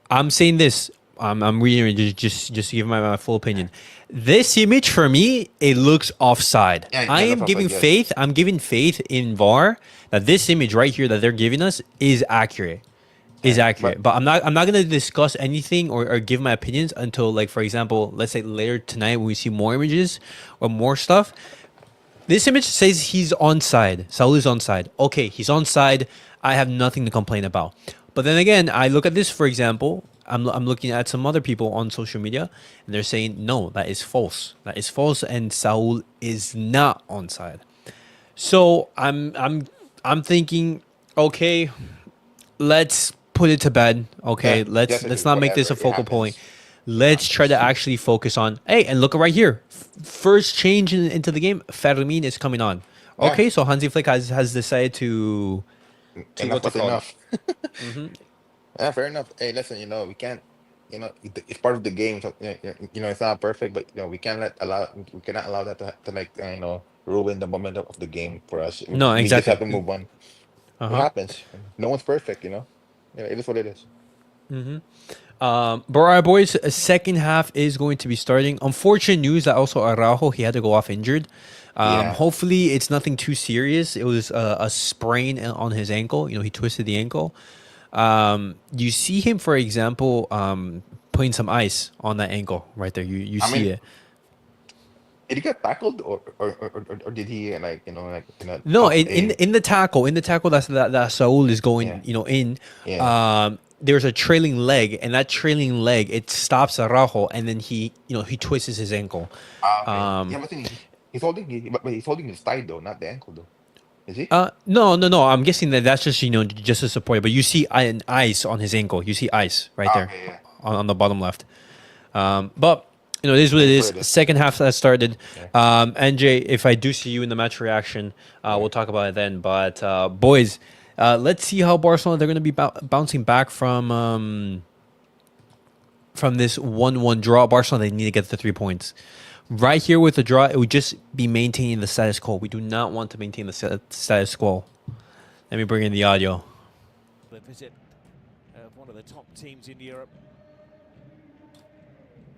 I'm saying this. I'm reading it just to give my full opinion. This image for me, it looks offside. I am giving faith. I'm giving faith in VAR that this image right here that they're giving us is accurate. But I'm not going to discuss anything or give my opinions until, like, for example, let's say later tonight when we see more images or more stuff. This image says he's onside. Saul is onside. Okay, he's onside. I have nothing to complain about. But then again, I look at this, for example. I'm looking at some other people on social media, and they're saying no, that is false. That is false, and Saul is not onside. So I'm thinking, okay, let's put it to bed. Okay, let's not make this a focal point. Let's try to actually focus on. Hey, and look right here, first change into the game. Fermín is coming on. Okay, so Hansi Flick has decided to enough. Yeah, fair enough. Hey, listen, we can't, it's part of the game. So, it's not perfect, but we cannot allow that to like, ruin the momentum of the game for us. No, we exactly. just have to move on. It happens. No one's perfect, it is what it is. But all right, boys, a second half is going to be starting. Unfortunate news that also Araújo, he had to go off injured. Hopefully it's nothing too serious. It was a sprain on his ankle. He twisted the ankle. You see him, for example, putting some ice on that ankle right there. You I see mean, it. did he get tackled or did he like No, tough a in the tackle, that Saul is going, yeah in. yeah There's a trailing leg, and that trailing leg it stops Araújo, and then he twists his ankle. okay Um, yeah but then but he's holding his thigh though, not the ankle though, is he? no. I'm guessing that's just just a support. But you see an ice on his ankle. You see ice right there Okay, yeah. on the bottom left. But it is what it That's is. what it is. Second half that started. Yeah. NJ, if I do see you in the match reaction, we'll talk about it then. But boys, let's see how Barcelona they're going to be bouncing back from this 1-1 draw. Barcelona they need to get the 3 points. Right here with the draw, it would just be maintaining the status quo. We do not want to maintain the status quo. Let me bring in the audio. The visit of one of the top teams in Europe.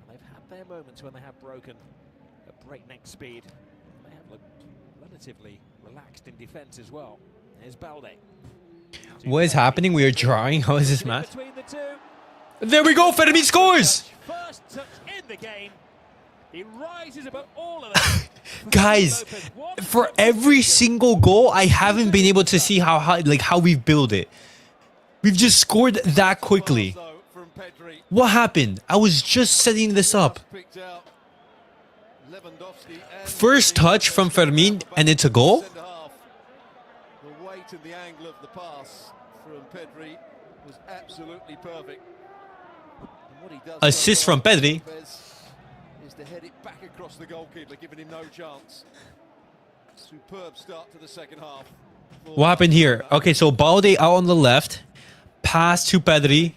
They've had their moments when they have broken at breakneck speed. They have looked relatively relaxed in defence as well. Here's Balde. What is happening? We are drawing. How is this match? Between the two. There we go. Fermín scores. First touch in the game. He rises above all of them. Guys, for every single goal, I haven't been able to see how we've built it. We've just scored that quickly. What happened? I was just setting this up. First touch from Fermín, and it's a goal? The weight and the angle of the pass from Pedri was absolutely perfect. And what he does Assist from Pedri. is to head it back across the goalkeeper, giving him no chance. Superb start to the second half. What happened here? Okay, so Balde out on the left. Pass to Pedri.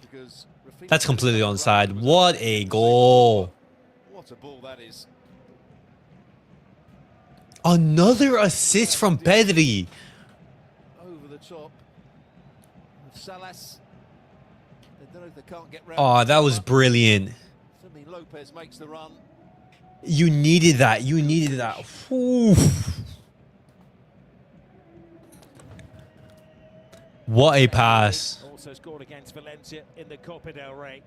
That's completely onside. What a goal. What a ball that is. Another assist from Pedri. Over the top of Salas. They don't know if they can't get round. Oh, that was brilliant. Suddenly Lopez makes the run. You needed that. You needed that. Ooh. What a pass. Also scored against Valencia in the Copa del Rey.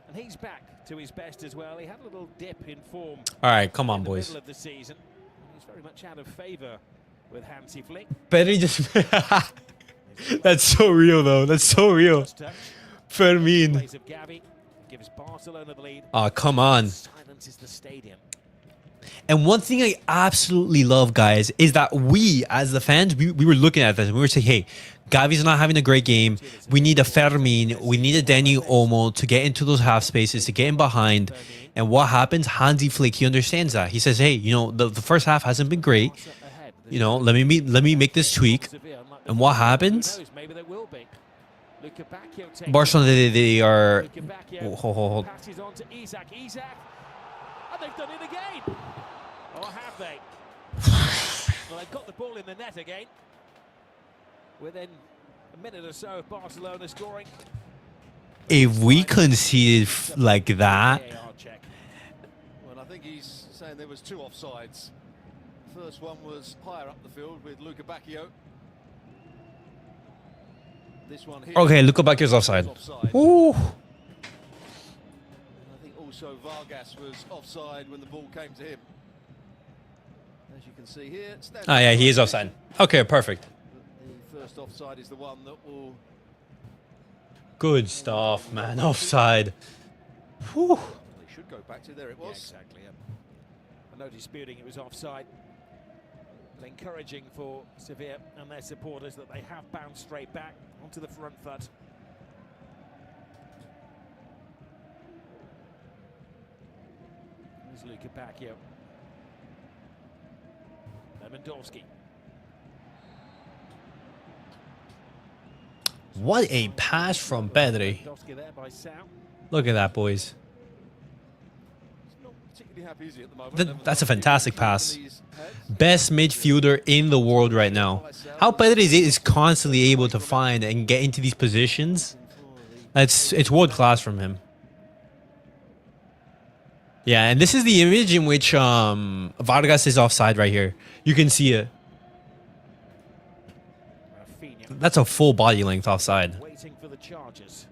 And he's back to his best as well. He had a little dip in form. All right, come on, in the boys. middle of the season. He's very much out of favour with Hansi Flick. Pedri just... That's so real, though. That's so real. First touch. Fermín. Plays of Gavi gives Barcelona the lead. Oh, come on. Silences the stadium. And one thing I absolutely love, guys, is that we, as the fans, we were looking at this and we were saying, hey, Gavi's not having a great game. We need a Fermín. We need a Dani Olmo to get into those half spaces, to get in behind. And what happens? Hansi Flick, he understands that. He says, hey, the first half hasn't been great. Let me make this tweak. And what happens? Barcelona, they are... Hold. Passes on to Isak. And they've done it again. Or have they? Well, they've got the ball in the net again. Within a minute or so of Barcelona scoring. If we conceded like that... Well, I think he's saying there was two offsides. First one was higher up the field with Luca Bacchio. This one here. Okay, Luca Bacchio's offside. Ooh. I think also Vargas was offside when the ball came to him. As you can see here. Oh, yeah, he is offside. Okay, perfect. The first offside is the one that will... Good stuff, man. Offside. Whew. They should go back to there it was. Yeah, exactly. No disputing it was offside. But encouraging for Sevilla and their supporters that they have bounced straight back onto the front foot. There's Luca Bacchio. Lewandowski. What a pass from Pedri. Lewandowski there by Sal. Look at that, boys. Not particularly happy, is he, at the moment? That's a fantastic pass. Best midfielder in the world right now. How Pedri is constantly able to find and get into these positions, it's world class from him. Yeah, and this is the image in which Vargas is offside right here. You can see it. Raphinha That's a full body length offside. waiting for the charges.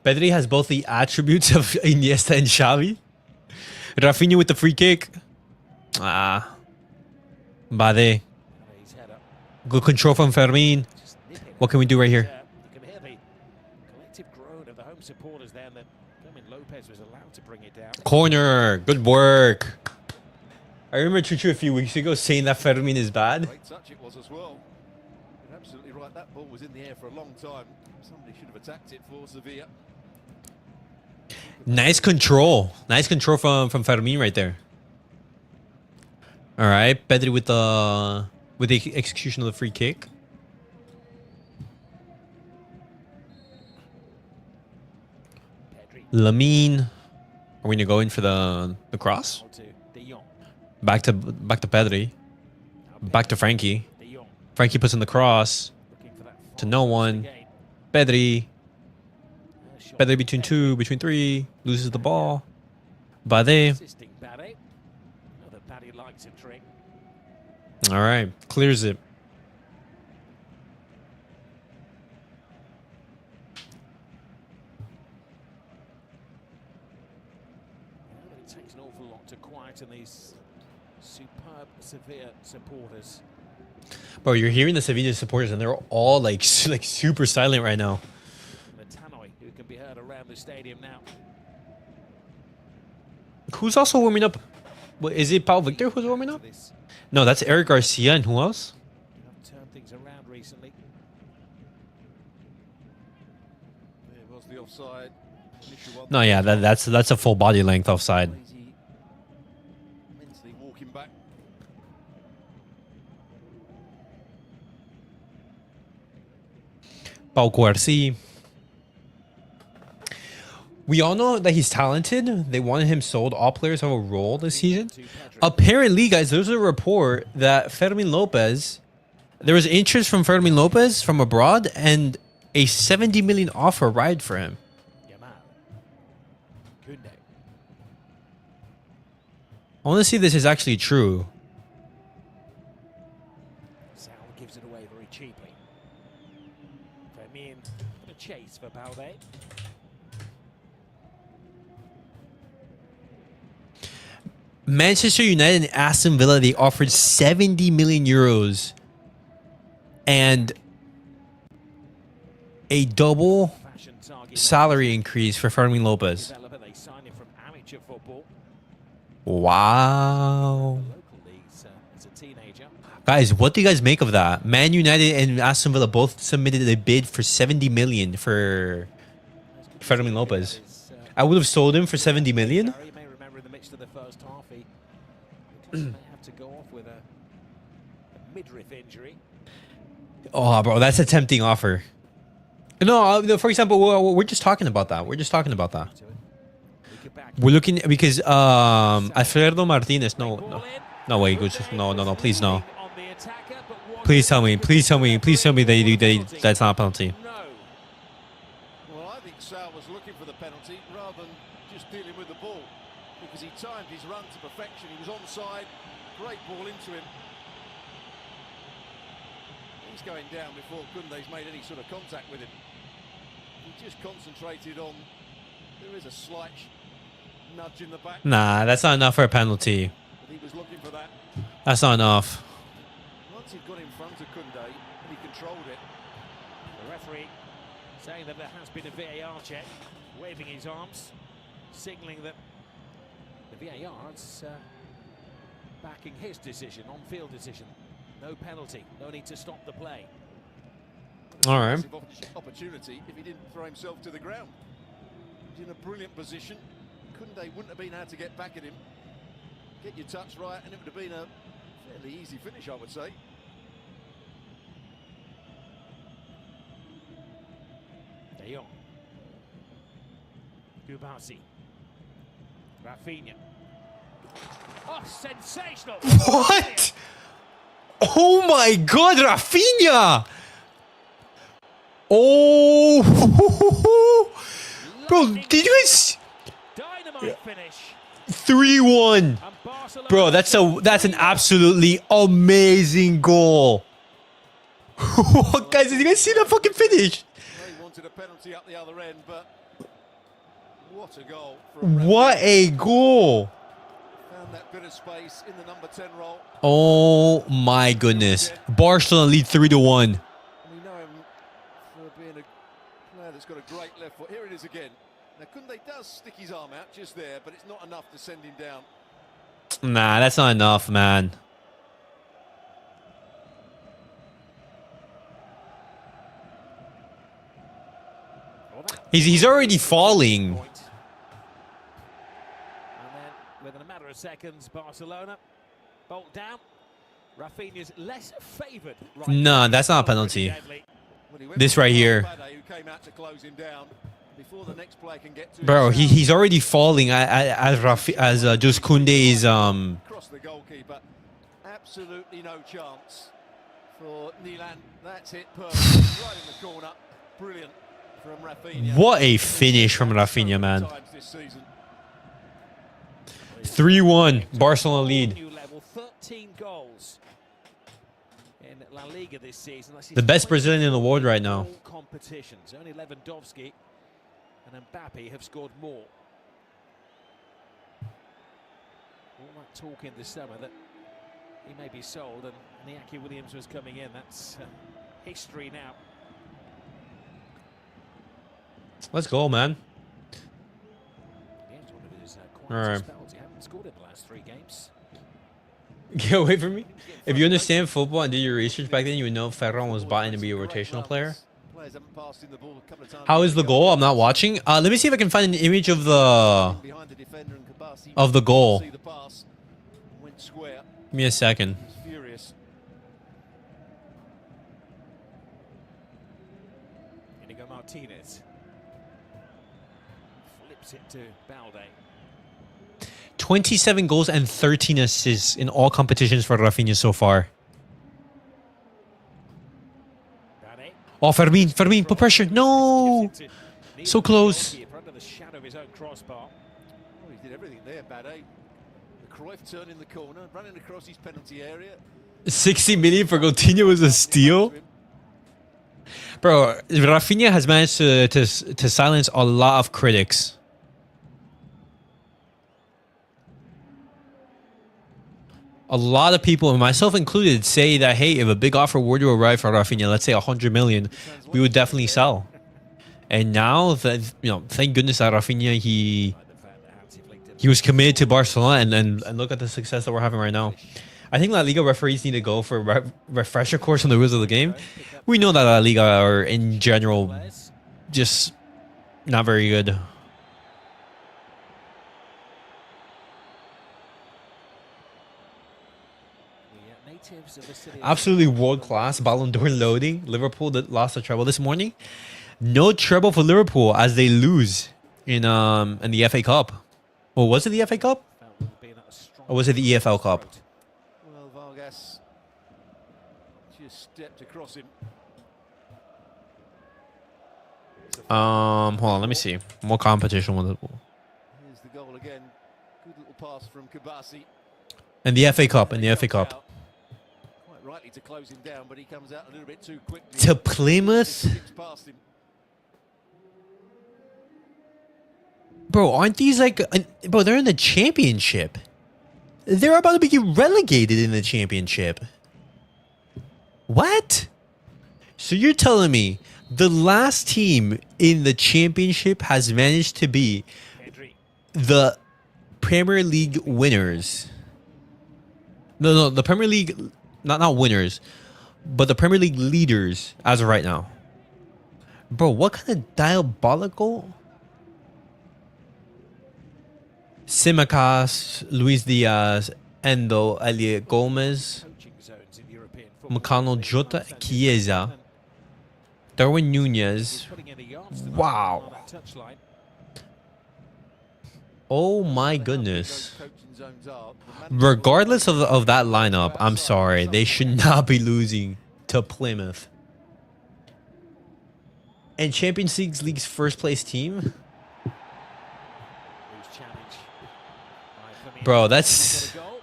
Pedri has both the attributes of Iniesta and Xavi. Raphinha with the free kick. Ah. Balde. His header. Good control from Fermín. Just nip it. What can we do right here? You can hear the collective groan of the home supporters there that Lopez was allowed to bring it down. Corner. Good work. I remember Chuchu a few weeks ago saying that Fermín is bad. Great touch it was as well. You're absolutely right. That ball was in the air for a long time. Somebody should have attacked it for Sevilla. Nice control. Nice control from Fermín right there. All right, Pedri with the execution of the free kick. Pedri. Lamine. Are we gonna go in for the cross? To De Jong. Back to Pedri. Back to Frankie. De Jong. Frankie puts in the cross Looking for that to no one. again. Pedri. Shot Pedri between two, between three. Loses the ball. Balde. assisting Barry. Know that Barry likes a trick. All right, clears it. But it takes an awful lot to quieten these superb Sevilla supporters. Bro, you're hearing the Sevilla supporters, and they're all like super silent right now. The tannoy who can be heard around the stadium now. Who's also warming up? What, is it Pau Victor who's warming up? This No, that's Eric Garcia, and who else? have turned things around recently. There was the offside. Initial one. No, yeah, that's a full body length offside. Crazy. Mentally walking back. Pau Cubarsí. We all know that he's talented. They wanted him sold. All players have a role this season. To Pedri. Apparently, guys, there's a report that Fermín Lopez, there was interest from Fermín Lopez from abroad, and a 70 million offer arrived for him. Yamal. Koundé. I want to see if this is actually true. Sal gives it away very cheaply. Fermín, a chase for Balde. Manchester United and Aston Villa, they offered 70 million euros and a double Fashion target. salary increase for Fermín Lopez. Developer, they signed him from amateur football. Wow. Local leagues as a teenager. Guys, what do you guys make of that? Man United and Aston Villa both submitted a bid for 70 million for Fermín Lopez. I would have sold him for 70 million. You may remember in the midst of the first half, he may have to go off with a midriff injury. Oh, bro, that's a tempting offer. No, for example, we're just talking about that. We're just talking about that. To it. We could back We're looking because Alfredo Martínez. No, ball no, in. no way. No, please no. On the attacker, but one Please tell me that's not a penalty. No. Well, I think Sal was looking for the penalty rather than just dealing with the ball because he timed his run to perfection. He was onside. Great ball into him. He's going down before Koundé's made any sort of contact with him. He just concentrated on. There is a slight nudge in the back, Nah, that's not enough for a penalty. but he was looking for that. That's not enough. Once he'd got in front of Koundé and he controlled it, The referee saying that there has been a VAR check, waving his arms, signalling that the VAR is backing his decision, on-field decision. No penalty, no need to stop the play. All right. massive opportunity if he didn't throw himself to the ground. He's in a brilliant position. Koundé wouldn't have been able to get back at him. Get your touch right, and it would have been a fairly easy finish, I would say. De Jong. Cubarsí. Raphinha. Oh, sensational! What? Oh my God, Raphinha! Oh, bro, did you guys? Dynamite finish. 3-1, And Barcelona bro. That's an absolutely amazing goal. Guys, did you guys see that fucking finish? They wanted a penalty up the other end, but What a goal from What a goal! Found that bit of space in the number 10 role. Oh my goodness. Barcelona lead 3-1. And we know him for being a player that's got a great left foot. Here it is again. Now Koundé does stick his arm out just there, but it's not enough to send him down. Nah, that's not enough, man. He's already falling. And then, within a matter of seconds, Barcelona bolt down. Raphinha's less favoured. Right, No, that's not a penalty. Well, he went This for right here. Balde, who came out to close him down before the next player can get to Bro, him. he's already falling as just Koundé's Across the goalkeeper. Absolutely no chance for Nilan. That's it perfect. Right in the corner. Brilliant from Raphinha. What a finish from Raphinha, man. Times this season. 3-1 Barcelona lead. New level, 13 goals in La Liga this season. That's his The best 20th Brazilian in the world right now. all competitions. Only Lewandowski and Mbappe have scored more. All that talk in the summer that he may be sold and Iñaki Williams was coming in. That's history now. Let's go, man. Yeah, it's one of his All right. spells. He hasn't scored in the last 3 games. Get away from me. If you understand football and did your research back then, you would know Ferran was bought in to be a rotational player. Players haven't passed in the ball a couple of times. How is the goal? I'm not watching. Let me see if I can find an image of the Behind the defender and Cubarsí of the goal. see the pass. Went square. Give me a second. He's furious. Inigo Martínez flips it to Balde. 27 goals and 13 assists in all competitions for Raphinha so far. Balde. Oh, Fermín, put pressure. No! So close. Under the shadow of his own crossbar. Oh, he did everything there, Balde. The Cruyff turn in the corner, running across his penalty area. 60 million for Coutinho was a steal. Bro, Raphinha has managed to silence a lot of critics. A lot of people, myself included, say that, hey, if a big offer were to arrive for Raphinha, let's say 100 million, we would definitely sell. And now, that, thank goodness that Raphinha, he was committed to Barcelona, and look at the success that we're having right now. I think LaLiga referees need to go for a refresher course on the rules of the game. We know that LaLiga are, in general, just not very good. Absolutely world-class Ballon d'Or loading. Liverpool that lost the treble this morning. No treble for Liverpool as they lose in the FA Cup. Or was it the FA Cup? Or was it the EFL Cup? Well, Vargas just stepped across him. Hold on, let me see. More competition with Liverpool. Here's the goal again. Good little pass from Cubarsí. In the FA Cup, Quite rightly to close him down, but he comes out a little bit too quickly. To Plymouth? Past him. Bro, aren't these like... Bro, they're in the championship. They're about to be relegated in the championship. What? So you're telling me the last team in the championship has managed to be Pedri. the Premier League winners. No, the Premier League... Not winners, but the Premier League leaders as of right now. Bro, what kind of diabolical... Simicas, Luis Diaz, Endo, Elliot Gomez, Coaching zones in European football. Macano, Jota, Chiesa, Darwin Nunez. Putting in the yards tonight Wow. on that touchline. Oh my goodness. Those coaching zones are. The manager Regardless of that lineup, I'm sorry. They should not be losing to Plymouth. And Champions League's first place team? Loose challenge by Fermín. Bro, that's... He's got a goal,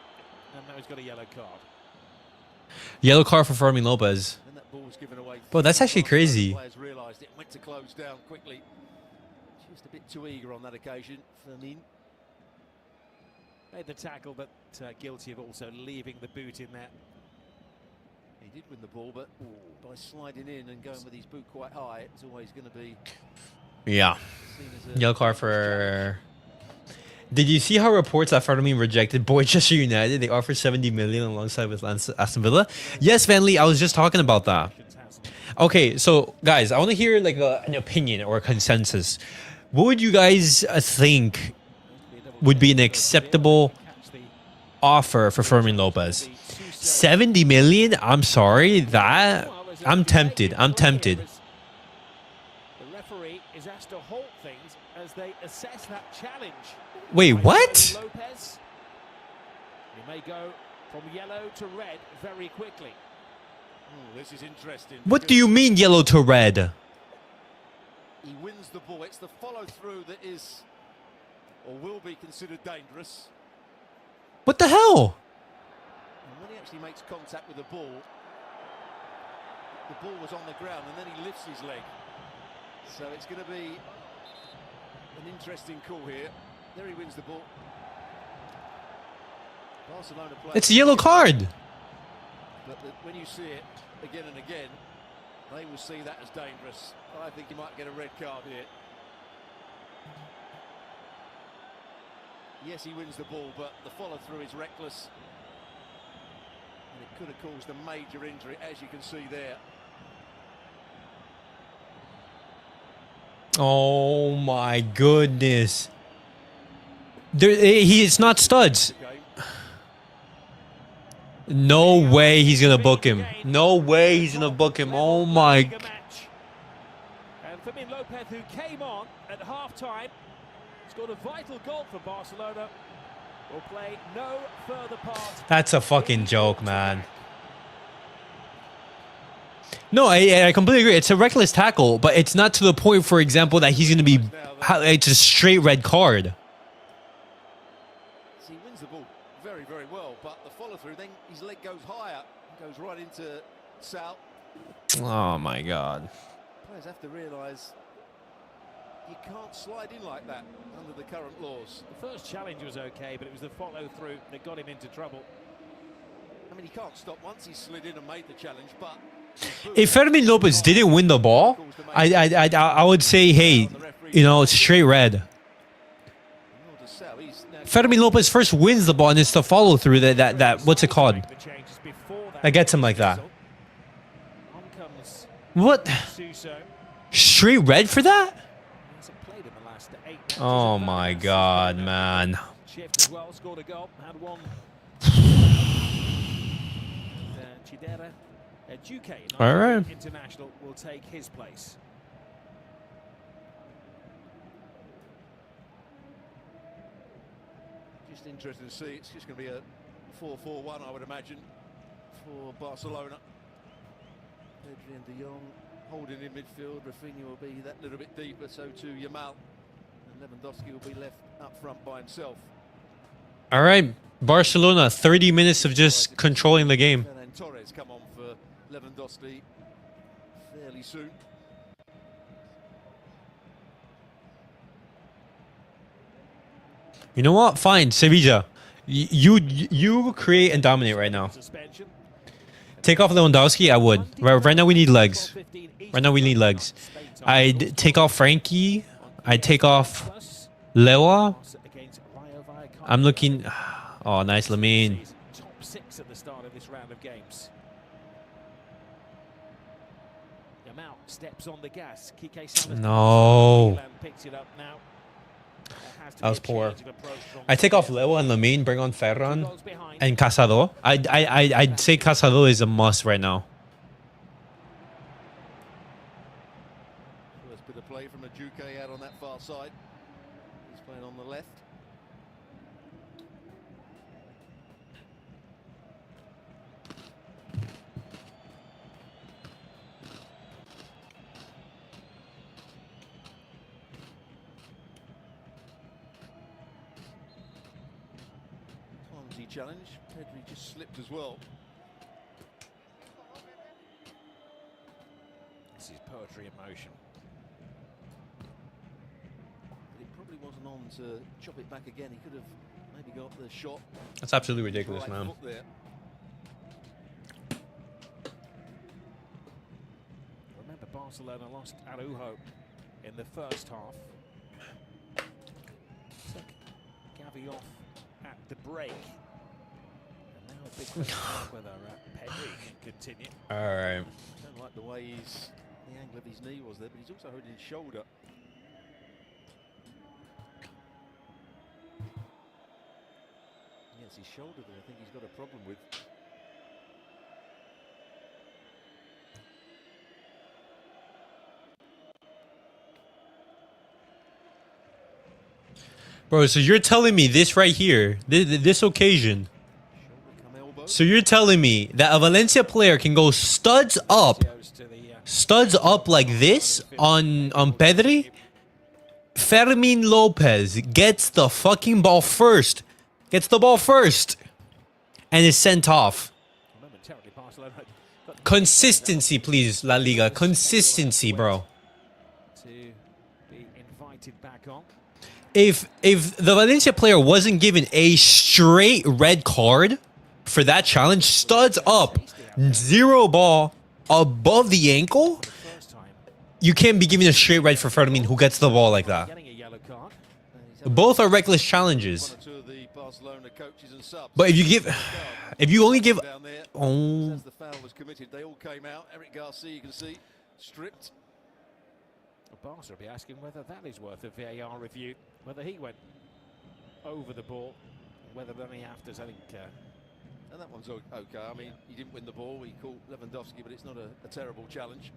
and now he's got a yellow card. Yellow card for Fermín Lopez. And that ball was given away. Bro, that's actually crazy. Players realised it, went to close down quickly. Just a bit too eager on that occasion, Fermín. Made the tackle, but guilty of also leaving the boot in there. He did win the ball, but by sliding in and going with his boot quite high, it's always going to be Yeah. seen as a Yellow card for... Did you see how reports that Fermín rejected Manchester United? They offered 70 million alongside with Aston Villa. Yes, Van Lee, I was just talking about that. Okay, so guys, I want to hear like an opinion or a consensus. What would you guys think would be an acceptable offer for Fermín Lopez? 70 million? I'm sorry, that I'm tempted. I'm tempted. The referee is asked to halt things as they assess that challenge. Wait, what? Lopez. He may go from yellow to red very quickly. this is interesting. What do you mean yellow to red? He wins the ball. It's the follow through that is or will be considered dangerous. What the hell? And when he actually makes contact with the ball was on the ground and then he lifts his leg. So it's going to be an interesting call here. There he wins the ball. Barcelona player. It's a yellow card. But when you see it again and again, they will see that as dangerous. I think he might get a red card here. Yes, he wins the ball, but the follow-through is reckless. And it could have caused a major injury, as you can see there. Oh my goodness. It's not studs. No way he's gonna book him. No way he's gonna book him. Oh my. And Fermín Lopez, who came on at half-time, scored a vital goal for Barcelona, will play no further part. That's a fucking joke, man. No, I completely agree. It's a reckless tackle, but it's not to the point, for example, that he's gonna be. It's a straight red card. He wins the ball very, very well, but the follow-through, then his leg goes higher, goes right into Sal. Oh my god. Players have to realise you can't slide in like that under the current laws. The first challenge was okay, but it was the follow-through that got him into trouble. I mean, he can't stop once he slid in and made the challenge, but if Fermín Lopez didn't win the ball, I would say, hey, you know, it's straight red. Fermín Lopez first wins the ball, and it's the follow-through that what's it called? That gets him like that. What? Straight red for that? Oh my god, man. All right. International will take his place. Just interesting to see. It's just going to be a 4-4-1, I would imagine, for Barcelona. Pedri and De Jong holding in midfield. Raphinha will be that little bit deeper, so too Yamal. And Lewandowski will be left up front by himself. All right, Barcelona, 30 minutes of just controlling the game. And Torre's come on for Lewandowski fairly soon. You know what? Fine, Sevilla. You create and dominate right now. Take off Lewandowski, I would. Right now we need legs. Right now we need legs. I'd take off Frankie. I'd take off Lewa. I'm looking. Oh, nice Lamine. Top 6 at the start of this round of games. Yamal steps on the gas. No. Picks it up now. That was poor. I take off Lewa and Lamine, bring on Ferran and Casadó. I'd say Casadó is a must right now. First bit of play from Ajuke out on that far side. He's playing on the left. Challenge. Pedri just slipped as well. This is poetry in motion. Lamine to chop it back again. He could have maybe got the shot. That's absolutely ridiculous, Right man. foot there. Remember, Barcelona lost Araújo in the first half. Took Gavi off at the break. And now a big question whether Pedri can continue. All right. I don't like the way the angle of his knee was there, but he's also hurting his shoulder. Yeah, it's his shoulder that I think he's got a problem with. Bro, so you're telling me this right here, this occasion. Shoulder come elbow. So you're telling me that a Valencia player can go studs up like this on Pedri? Fermín Lopez gets the fucking ball first. Gets the ball first. And is sent off. Consistency, please, La Liga. Consistency, bro. To be invited back on. If the Valencia player wasn't given a straight red card for that challenge, studs up, zero ball above the ankle, you can't be giving a straight red for Fermín who gets the ball like that. Getting a yellow card. Both are reckless challenges. One or two of the Barcelona coaches and subs. But if you only give, down there, oh, as the foul was committed, they all came out. Eric Garcia, you can see, stripped. Barca will be asking whether that is worth a VAR review, whether he went over the ball, whether any afters. I think. And that one's okay. I mean, he didn't win the ball. He caught Lewandowski, but it's not a terrible challenge.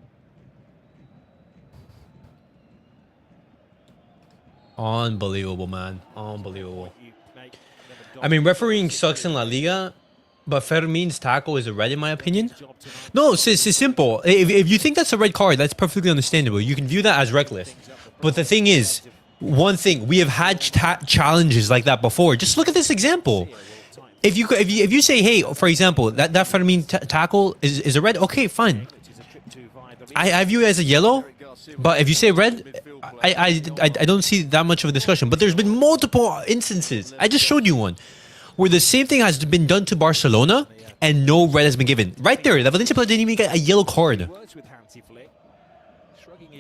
unbelievable, man, unbelievable. you make I mean, refereeing sucks in La Liga, but Fermín's tackle is a red in my opinion. No, it's simple. If you think that's a red card, that's perfectly understandable. You can view that as reckless. But the thing is, one thing, we have had challenges like that before. Just look at this example. If you say, hey, for example, that Fermín tackle is a red, okay, fine. I view it as a yellow, but if you say red, I don't see that much of a discussion. But there's been multiple instances. I just showed you one where the same thing has been done to Barcelona and no red has been given. Right there, the Valencia player didn't even get a yellow card.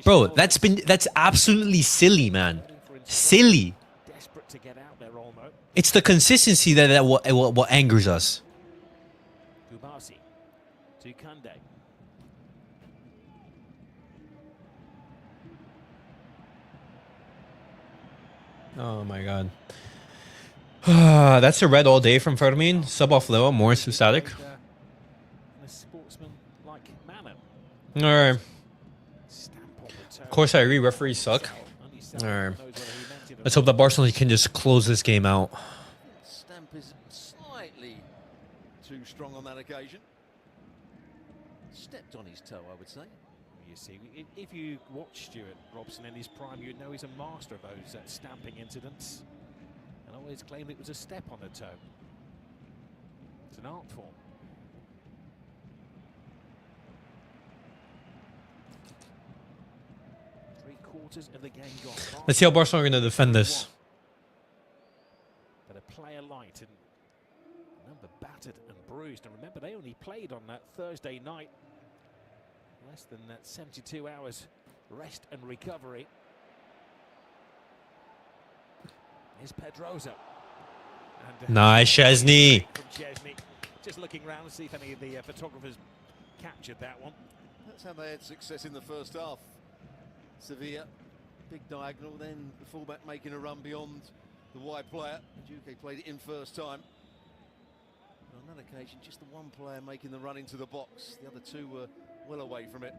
Bro, that's absolutely silly, man. Silly. desperate to get out there, Olmo. It's the consistency that what angers us. Cubarsí to Koundé. Oh my god. That's a red all day from Fermín. Sub off Lewa, more static. In a sportsman-like manner. Alright. Stamp on the toe. Of course, I agree. Referees suck. Only All Sarri right. knows whether he meant it or Let's hope that Barcelona can just close this game out. Stamp is slightly too strong on that occasion. Stepped on his toe, I would say. You see, if you watch Stuart Robson in his prime, you'd know he's a master of those stamping incidents, and always claimed it was a step on the toe. It's an art form. Three-quarters of the game gone. Let's see how Barcelona are going to defend this. But a player light and number battered and bruised. And remember, they only played on that Thursday night. Less than 72 hours rest and recovery. Here's Pedroza. And, Nice, Szczęsny. from Szczęsny. Just looking around to see if any of the photographers captured that one. That's how they had success in the first half. Sevilla, big diagonal, then the fullback making a run beyond the wide player. Juke played it in first time. And on that occasion, just the one player making the run into the box. The other two were well away from it.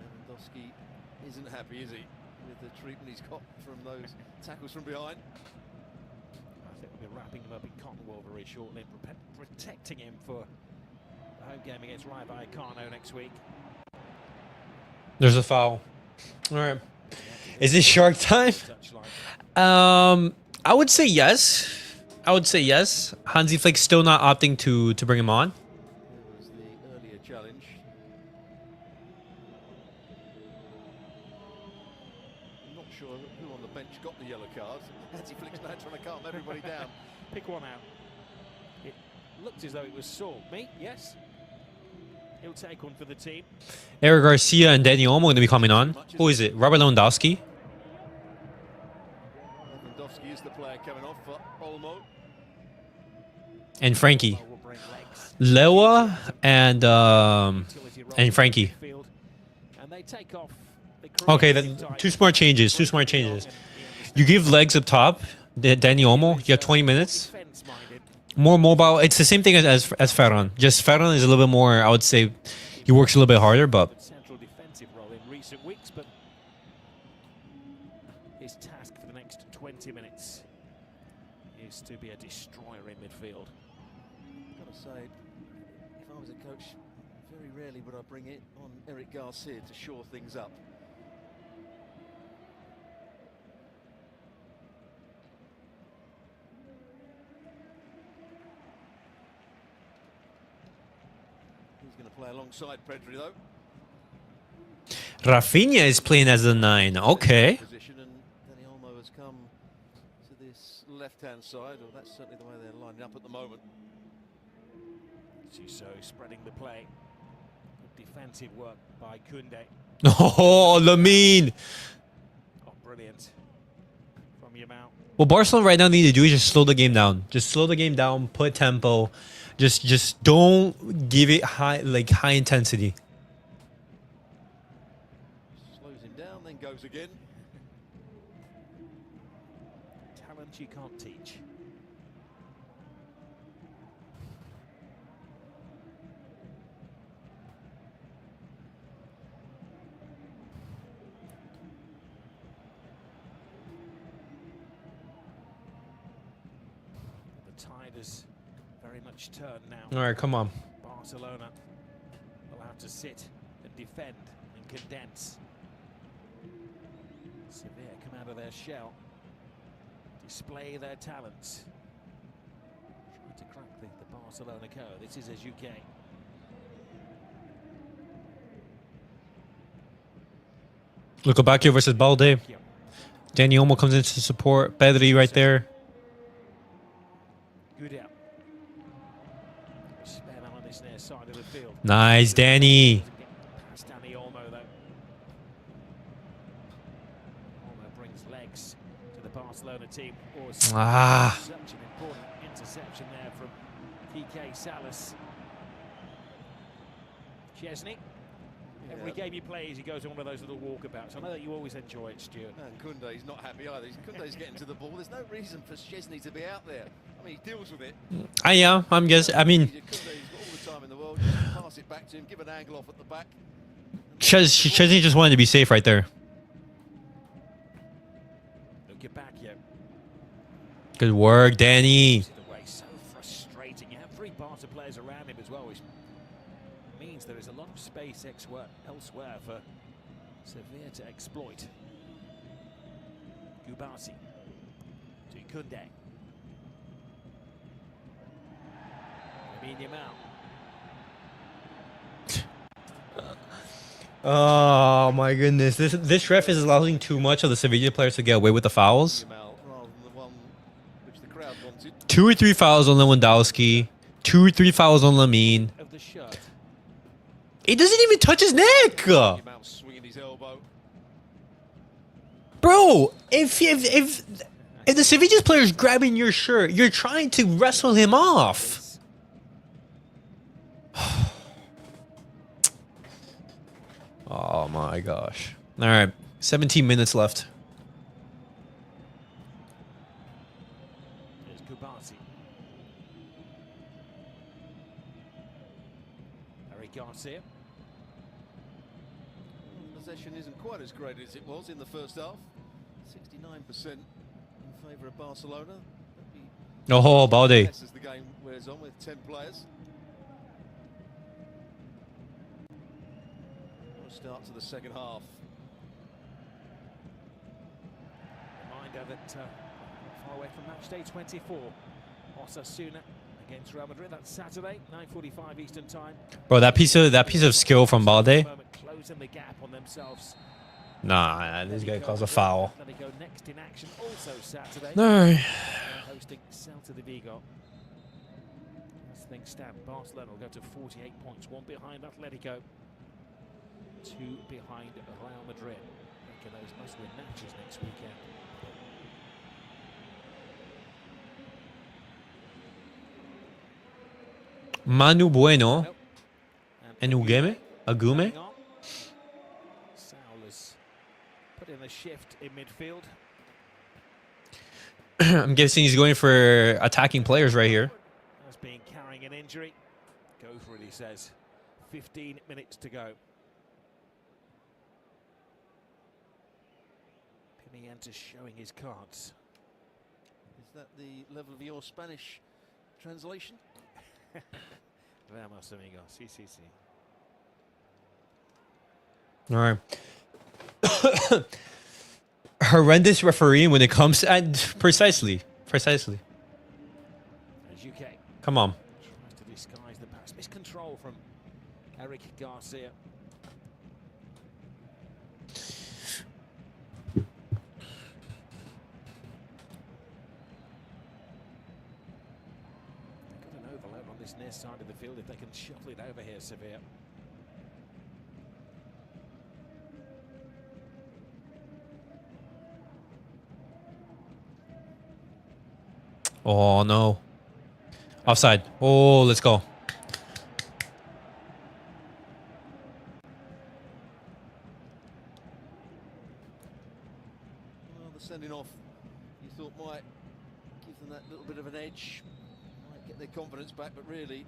Lewandowski isn't happy, is he, with the treatment he's got from those tackles from behind? I think we'll be wrapping him up in cotton wool very shortly and protecting him for the home game against Rayo Vallecano next week. There's a foul. All right. Is this shark time? Touchline. I would say yes. I would say yes. Hansi Flick's still not opting to bring him on. There was the earlier challenge. Not sure who on the bench got the yellow card. Hansi Flick's now trying to calm everybody down. Pick one out. It looked as though it was Saul. Me? Yes. He'll take one for the team. Eric Garcia and Danny Olmo going to be coming on. Who is it? Robert Lewandowski? Lewandowski is the player coming off for Olmo. And Frankie. Olmo will bring legs. Lewa and Frankie. Midfield. And they take off. Okay, then two smart changes. Two smart changes. You give legs up top, Danny Olmo. You have 20 minutes. More mobile. It's the same thing as Ferran. Just Ferran is a little bit more, I would say, he works a little bit harder, but Central defensive role in recent weeks, but his task for the next 20 minutes is to be a destroyer in midfield. I've got to say, if I was a coach, very rarely would I bring it on Eric Garcia to shore things up. He's going to play alongside Pedri, though. Raphinha is playing as a 9. Okay. Position, and Danny Olmo has come to this left-hand side, or that's certainly the way they're lining up at the moment. So spreading the play. Good defensive work by Koundé. Oh, Lamine. Oh, brilliant. From Yamal. What Barcelona right now need to do is just slow the game down. Just slow the game down, put tempo. Just don't give it high intensity. Slows him down, then goes again. Talent you can't teach. The tide has very much turned now. All right, come on. Barcelona allowed to sit and defend and condense. Sevilla come out of their shell, display their talents. Try to crack the Barcelona code. This is as UK. Look back here versus Balde. Danny Olmo comes in to support. Pedri right there. Good out. Spare man on this near side of the field. Nice, Danny. Past Danny Olmo though. Olmo brings legs to the Barcelona team. Such an important interception there from PK Salas. Szczęsny. Every game he plays, he goes on one of those little walkabouts. I know that you always enjoy it, Stuart. And Koundé's not happy either. Koundé's getting to the ball. There's no reason for Szczęsny to be out there. I mean, he deals with it. I'm guessing. I mean, Koundé's got all the time in the world. Just pass it back to him, give an angle off at the back. Szczęsny just wanted to be safe right there. Look, you're back, yeah. Good work, Danny. The way so frustrating. You have 3 Barca players around him as well, which means there is a lot of space elsewhere for Sevilla to exploit. Cubarsí to Koundé. Lamine Yamal. Oh my goodness! This ref is allowing too much of the Sevilla players to get away with the fouls. Yamal, rather than the one which the crowd wanted. 2 or 3 fouls on Lewandowski. 2 or 3 fouls on Lamine. Of the shirt. He doesn't even touch his neck, Yamal swinging his elbow. bro. If the Sevilla's player is grabbing your shirt, you're trying to wrestle him off. Oh my gosh. All right, 17 minutes left. There's Cubarsí. Eric Garcia. Possession isn't quite as great as it was in the first half. 69% in favour of Barcelona. Oh, Balde. As the game wears on with 10 players. Start to the second half. Reminder that not far away from match day 24. Osasuna against Real Madrid. That's Saturday, 9:45 Eastern time. Bro, that piece of skill from Balde. Closing the gap on themselves Nah, this guy calls a foul. Atletico next in action also Saturday. Alright. Hosting Celta de Vigo. As things stand, Barcelona will go to 48 points, 1 behind Atletico, 2 behind Real Madrid. Making those must-win matches next weekend. Manu Bueno and Agume? Saul has put in a shift in midfield. I'm guessing he's going for attacking players right here. Has been carrying an injury. Go for it, he says. 15 minutes to go. Pimienta showing his cards. Is that the level of your Spanish translation? Vamos, amigo. Sí, sí, sí. All right. Horrendous refereeing when it comes and precisely. As UK Come on. tries to disguise the pass. Miscontrol from Eric Garcia. Got an overload on this near side of the field if they can shuffle it over here, Sevilla. Oh no. Offside. Oh, let's go. Well, the sending off you thought might give them that little bit of an edge, might get their confidence back, but really,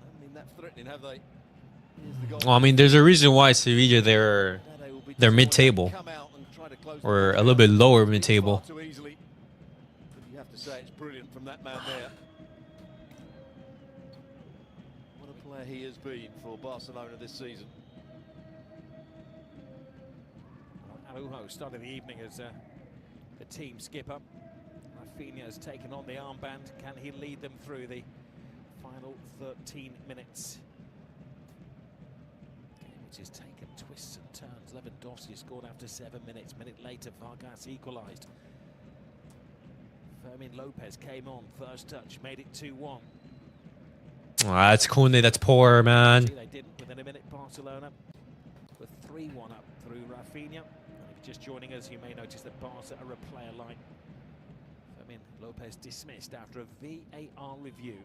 haven't been that threatening, have they? Here's the goal. Well, I mean, there's a reason why Sevilla they're They will be they're disappointed mid-table. to come out and try to close the or a match little out. bit lower Far mid-table. too easily. But you have to say it's brilliant from that man there. What a player he has been for Barcelona this season. Araújo started the evening as the team skipper. Raphinha has taken on the armband. Can he lead them through the final 13 minutes? Game which has taken twists and turns. Lewandowski scored after 7 minutes. A minute later, Vargas equalised. Fermín Lopez came on, first touch, made it 2-1. Ah, that's Koundé. That's poor, man. They didn't within a minute. Barcelona were 3-1 up through Raphinha. And if you're just joining us, you may notice that Barca are a player line. Fermín Lopez dismissed after a VAR review.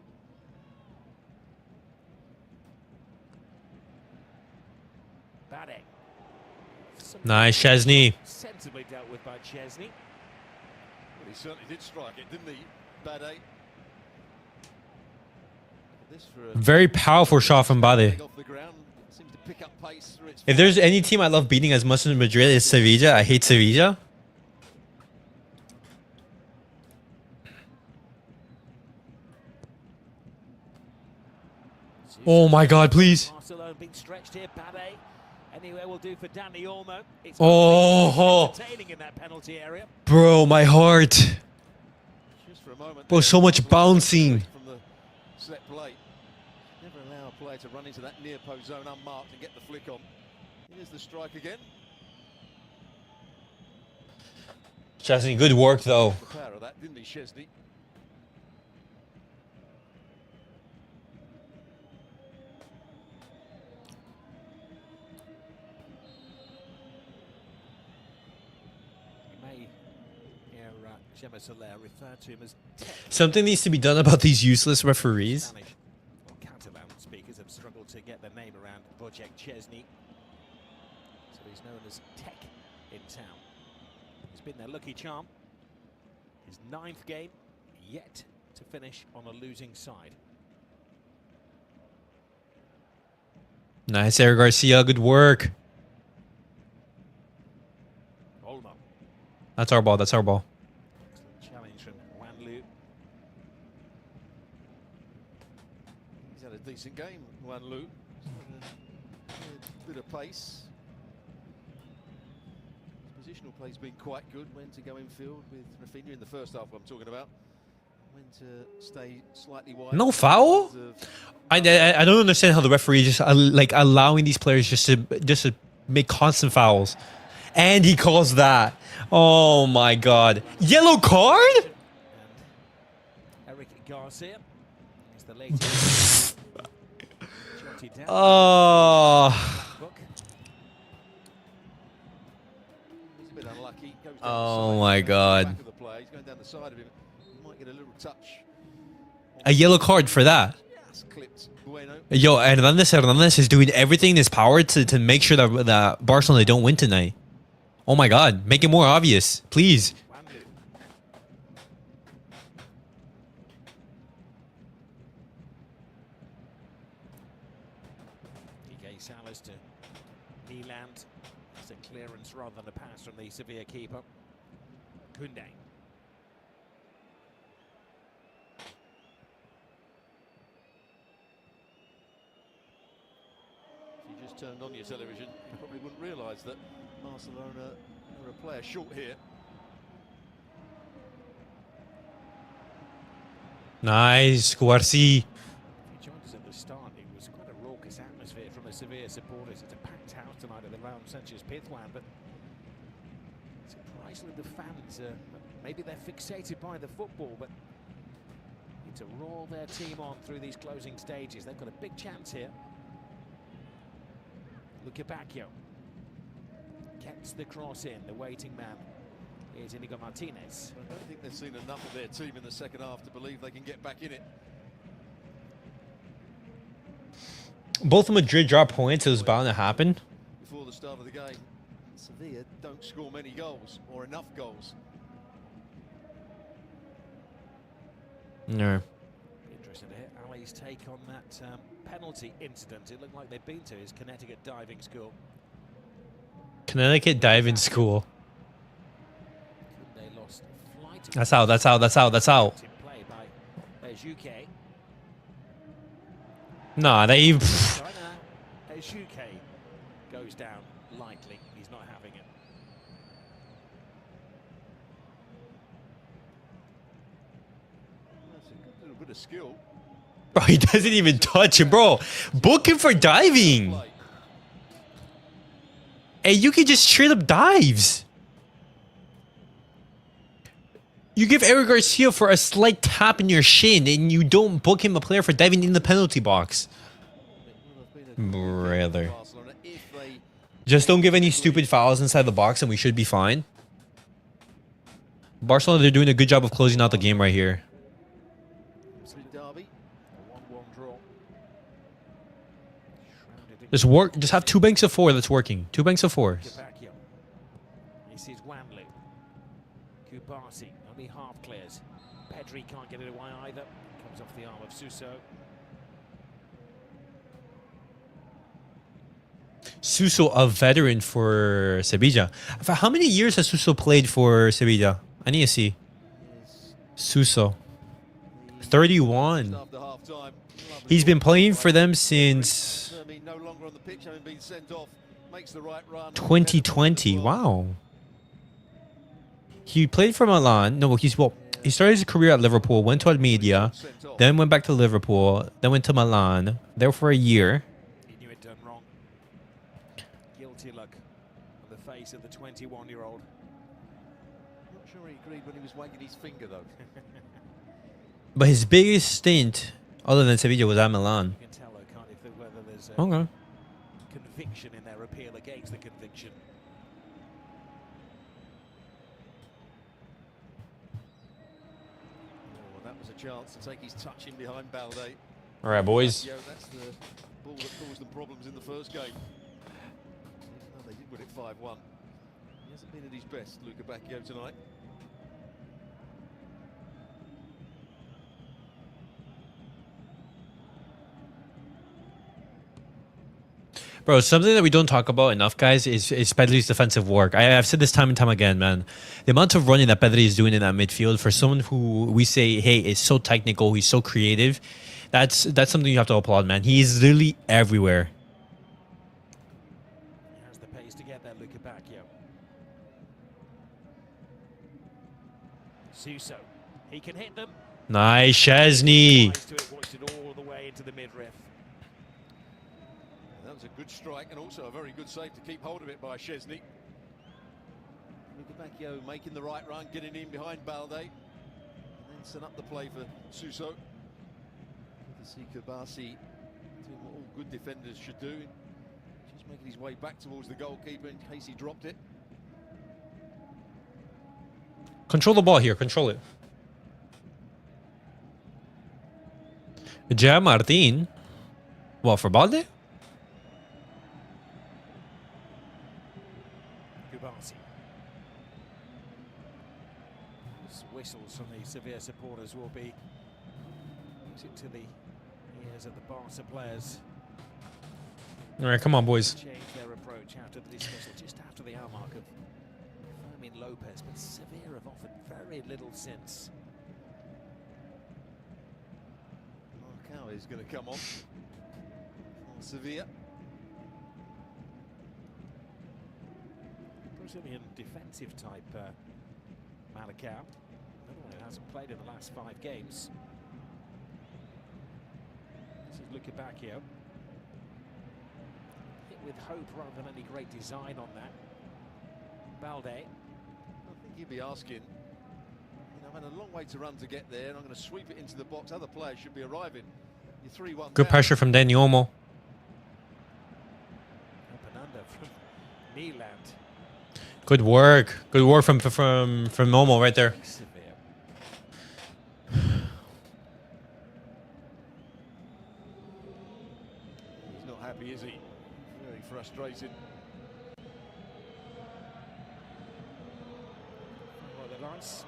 Balde. Nice, Szczęsny. Sensibly dealt with by Szczęsny. Well, he certainly did strike it, didn't he, Balde? This for a Very powerful shot from Balde. off the ground. Seems to pick up pace through its If there's any team I love beating as much as Madrid, it's Sevilla. I hate Sevilla. Oh my God, please. Barcelona being stretched here. Balde. Anywhere will do for Danny Olmo. It's Oh. entertaining in that penalty area. Bro, my heart. just for a moment. Bro, so much bouncing. From the set play. Never allow a player to run into that near post zone unmarked and get the flick on. Here's the strike again. Szczęsny, good work though. The power of that, didn't he, Szczęsny? You may hear Gemma Soler refer to him as Something needs to be done about these useless referees. Spanish or Catalan speakers have struggled to get their name around Wojciech Szczęsny. So he's known as Tech in town. He's been their lucky charm. His 9th game, yet to finish on a losing side. Nice, Eric Garcia. Good work. Olmo. That's our ball. That's our ball. Excellent challenge from Wanlu. He's had a decent game, Wanlu. Bit of pace. His positional play's been quite good. When to go in field with Raphinha in the first half, I'm talking about. When to stay slightly wide. No foul? I don't understand how the referee just like allowing these players just to make constant fouls. And he calls that. Oh my god. Yellow card? Eric Garcia is the latest. Jotted down. Oh. Book. He's a bit unlucky. Goes down the Oh side, my back God. of the play. He's going down the side of him. He might get a little touch. A yellow card for that. Just clipped. Bueno. Yo, Hernandez is doing everything in his power to make sure that Barcelona don't win tonight. Oh my god, make it more obvious, please. PK Salas to Nieland. It's a clearance rather than a pass from the Sevilla keeper. Koundé. If you just turned on your television, you probably wouldn't realise that Barcelona are a player short here. Nice, Cubarsí. He joined us at the start. It was quite a raucous atmosphere from the Sevilla supporters. It's a packed house tonight at the Ramón Sánchez-Pizjuán, but surprisingly the fans, maybe they're fixated by the football, but need to roll their team on through these closing stages. They've got a big chance here. Lukebakio gets the cross in, the waiting man. Here's Inigo Martínez. I don't think they've seen enough of their team in the second half to believe they can get back in it. Both Madrid dropped points. It was bound to happen. Before the start of the game, Sevilla don't score many goals or enough goals. No. Interesting to hear Ali's take on that penalty incident. It looked like they'd been to his Connecticut diving school. Connecticut diving school. They lost flight. That's out. That's out. That's out. That's out. In play by Ejuke. Nah, they. Ejuke goes down lightly. He's not having it. That's a good little bit of skill. Bro, he doesn't even touch him, bro. Book him for diving. Play. Hey, you can just straight up dives. You give Eric Garcia for a slight tap in your shin, and you don't book him a player for diving in the penalty box. Brother. Just don't give any stupid fouls inside the box, and we should be fine. Barcelona, they're doing a good job of closing out the game right here. Derby. A 1-1 draw. Just work. Just have 2 banks of 4 that's working. 2 banks of 4. Lukebakio. This is Wanlu. Cubarsí only half clears. Pedri can't get it away either. Comes off the arm of Suso. Suso, a veteran for Sevilla. For how many years has Suso played for Sevilla? I need to see. Suso. 31. After half time, He's been playing for them since Fermín no longer on the pitch, having been sent off, makes the right run. 2020. Wow. He played for Milan. No, he started his career at Liverpool, went to Almeria, then went back to Liverpool, then went to Milan, there for a year. He knew it done wrong. Guilty look on the face of the 21-year-old. Not sure he agreed when he was wagging his finger though. But his biggest stint, other than Sevilla, was at Milan. You can tell, though, can't you, whether there's Okay. conviction in their appeal against the conviction. Oh, that was a chance to take his touch in behind Balde. All right, boys. Yeah, that's the ball that caused them problems in the first game. Even though they did win it 5-1. He hasn't been at his best, Lukebakio, tonight. Bro, something that we don't talk about enough, guys, is Pedri's defensive work. I've said this time and time again, man. The amount of running that Pedri is doing in that midfield, for someone who we say, hey, is so technical, he's so creative, that's something you have to applaud, man. He's literally everywhere. He has the pace to get there, Lukebakio. Suso, he can hit them. Nice, Szczęsny. Tries to it, watched it all the way into the midriff. That was a good strike and also a very good save to keep hold of it by Szczęsny. Bacchio making the right run, getting in behind Balde. And then set up the play for Suso. Good to see Cubarsí doing what all good defenders should do. Just making his way back towards the goalkeeper in case he dropped it. Control the ball here. Control it. Ja Martin. What, for Balde? Cubarsí. Whistles from the Sevilla supporters will be music to the ears of the Barca players. All right, come on, boys. Change their approach after the dismissal, just after the hour mark of Fermín Lopez, but Sevilla have offered very little since. Marcao is going to come on for Sevilla. Brazilian defensive type Marcao. Another one who hasn't played in the last 5 games. This is looking back here. Hit with hope rather than any great design on that. Balde. I think you'd be asking, I've had a long way to run to get there, and I'm going to sweep it into the box. Other players should be arriving. You're 3-1 Good down. pressure from Dani Olmo. Up and under from Milan. Good work. Good work from Olmo right there. Sevilla. He's not happy, is he? Very frustrated. Well, the lines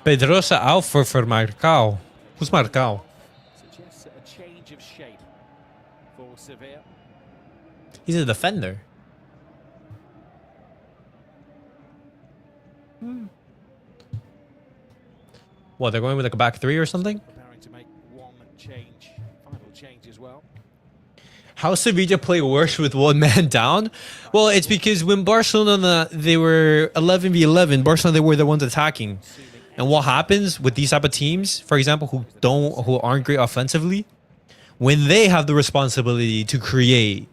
Pedrosa out for Marcao. Who's Marcao? suggests a change of shape for Sevilla. He's a defender. What, they're going with like a back 3 or something? Preparing to make one change, final change as well. How Sevilla play worse with one man down? Well, it's because when Barcelona, they were 11v11, Barcelona, they were the ones attacking. And what happens with these type of teams, for example, who aren't great offensively, when they have the responsibility to create,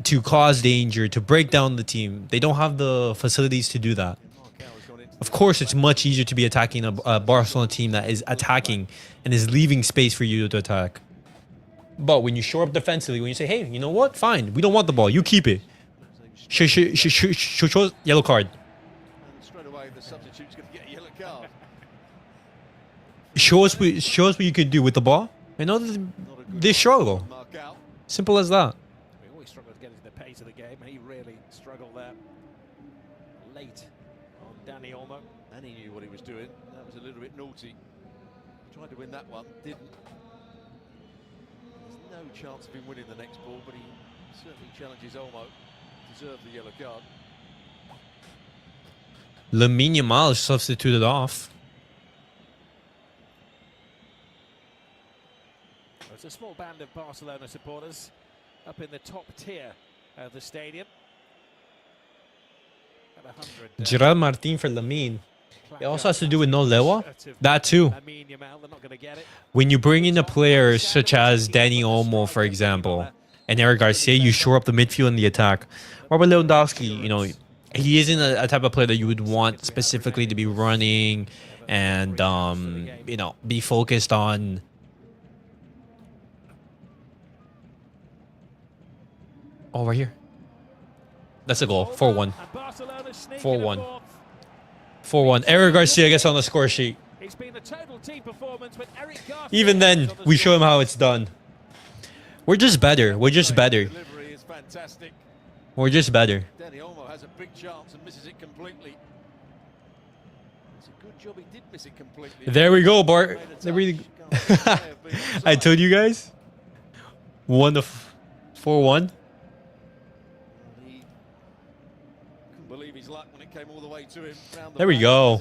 to cause danger, to break down the team, they don't have the facilities to do that. Of course, it's much easier to be attacking a Barcelona team that is attacking and is leaving space for you to attack. But when you shore up defensively, when you say, hey, you know what? Fine, we don't want the ball. You keep it. Yellow card. And straight away, the substitute's going to get a yellow card. Show us what you can do with the ball. You know, they struggle. Marcao. Simple as that. We always struggle to get into the pace of the game. He really struggled there. Late on Dani Olmo. And he knew what he was doing. That was a little bit naughty. Tried to win that one, didn't. There's no chance of him winning the next ball, but he certainly challenges Olmo. Deserved the yellow card. Lamine Yamal is substituted off. It's a small band of Barcelona supporters up in the top tier of the stadium. At 100. Gerard Martin for Lamine. It also has to do with no Lewa. That too. Lamine Yamal, they're not going to get it. When you bring in a player such as Dani Olmo, for example, and Eric Garcia, you shore up the midfield and the attack. Robert Lewandowski, you know, he isn't a type of player that you would want specifically to be running and, you know, be focused on. Oh, right here. That's a goal. 4-1. 4-1. 4-1. Eric Garcia gets on the score sheet. It's been a total team performance with Eric Garcia. Even then, we show him how it's done. We're just better. We're just better. Delivery is fantastic. We're just better. Dani Olmo has a big chance and misses it completely. It's a good job he did miss it completely. There we go, Bart. There we go. I told you guys. 4-1. He couldn't believe his luck when it came all the way to him. There we go.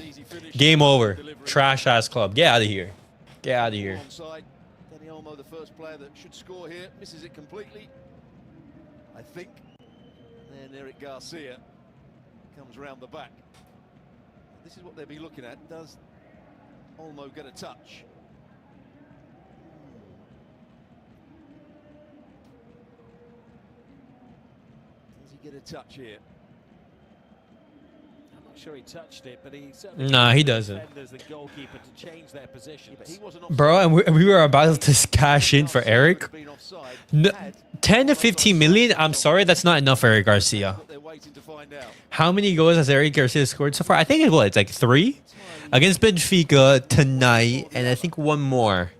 Game over. Trash ass club. Get out of here. Get out of here. Onside. Dani Olmo, the first player that should score here, misses it completely, I think. And then Eric Garcia comes round the back. This is what they'll be looking at. Does Olmo get a touch? Does he get a touch here? Sure he touched it, but he certainly Nah, he doesn't. defenders, the goalkeeper, to change their positions. But he wasn't Bro, and we were about to cash in for Eric. been offside. No, 10 to 15 million? I'm sorry, that's not enough for Eric Garcia. What they're waiting to find out. How many goals has Eric Garcia scored so far? I think it's like 3 against Benfica tonight, and I think one more.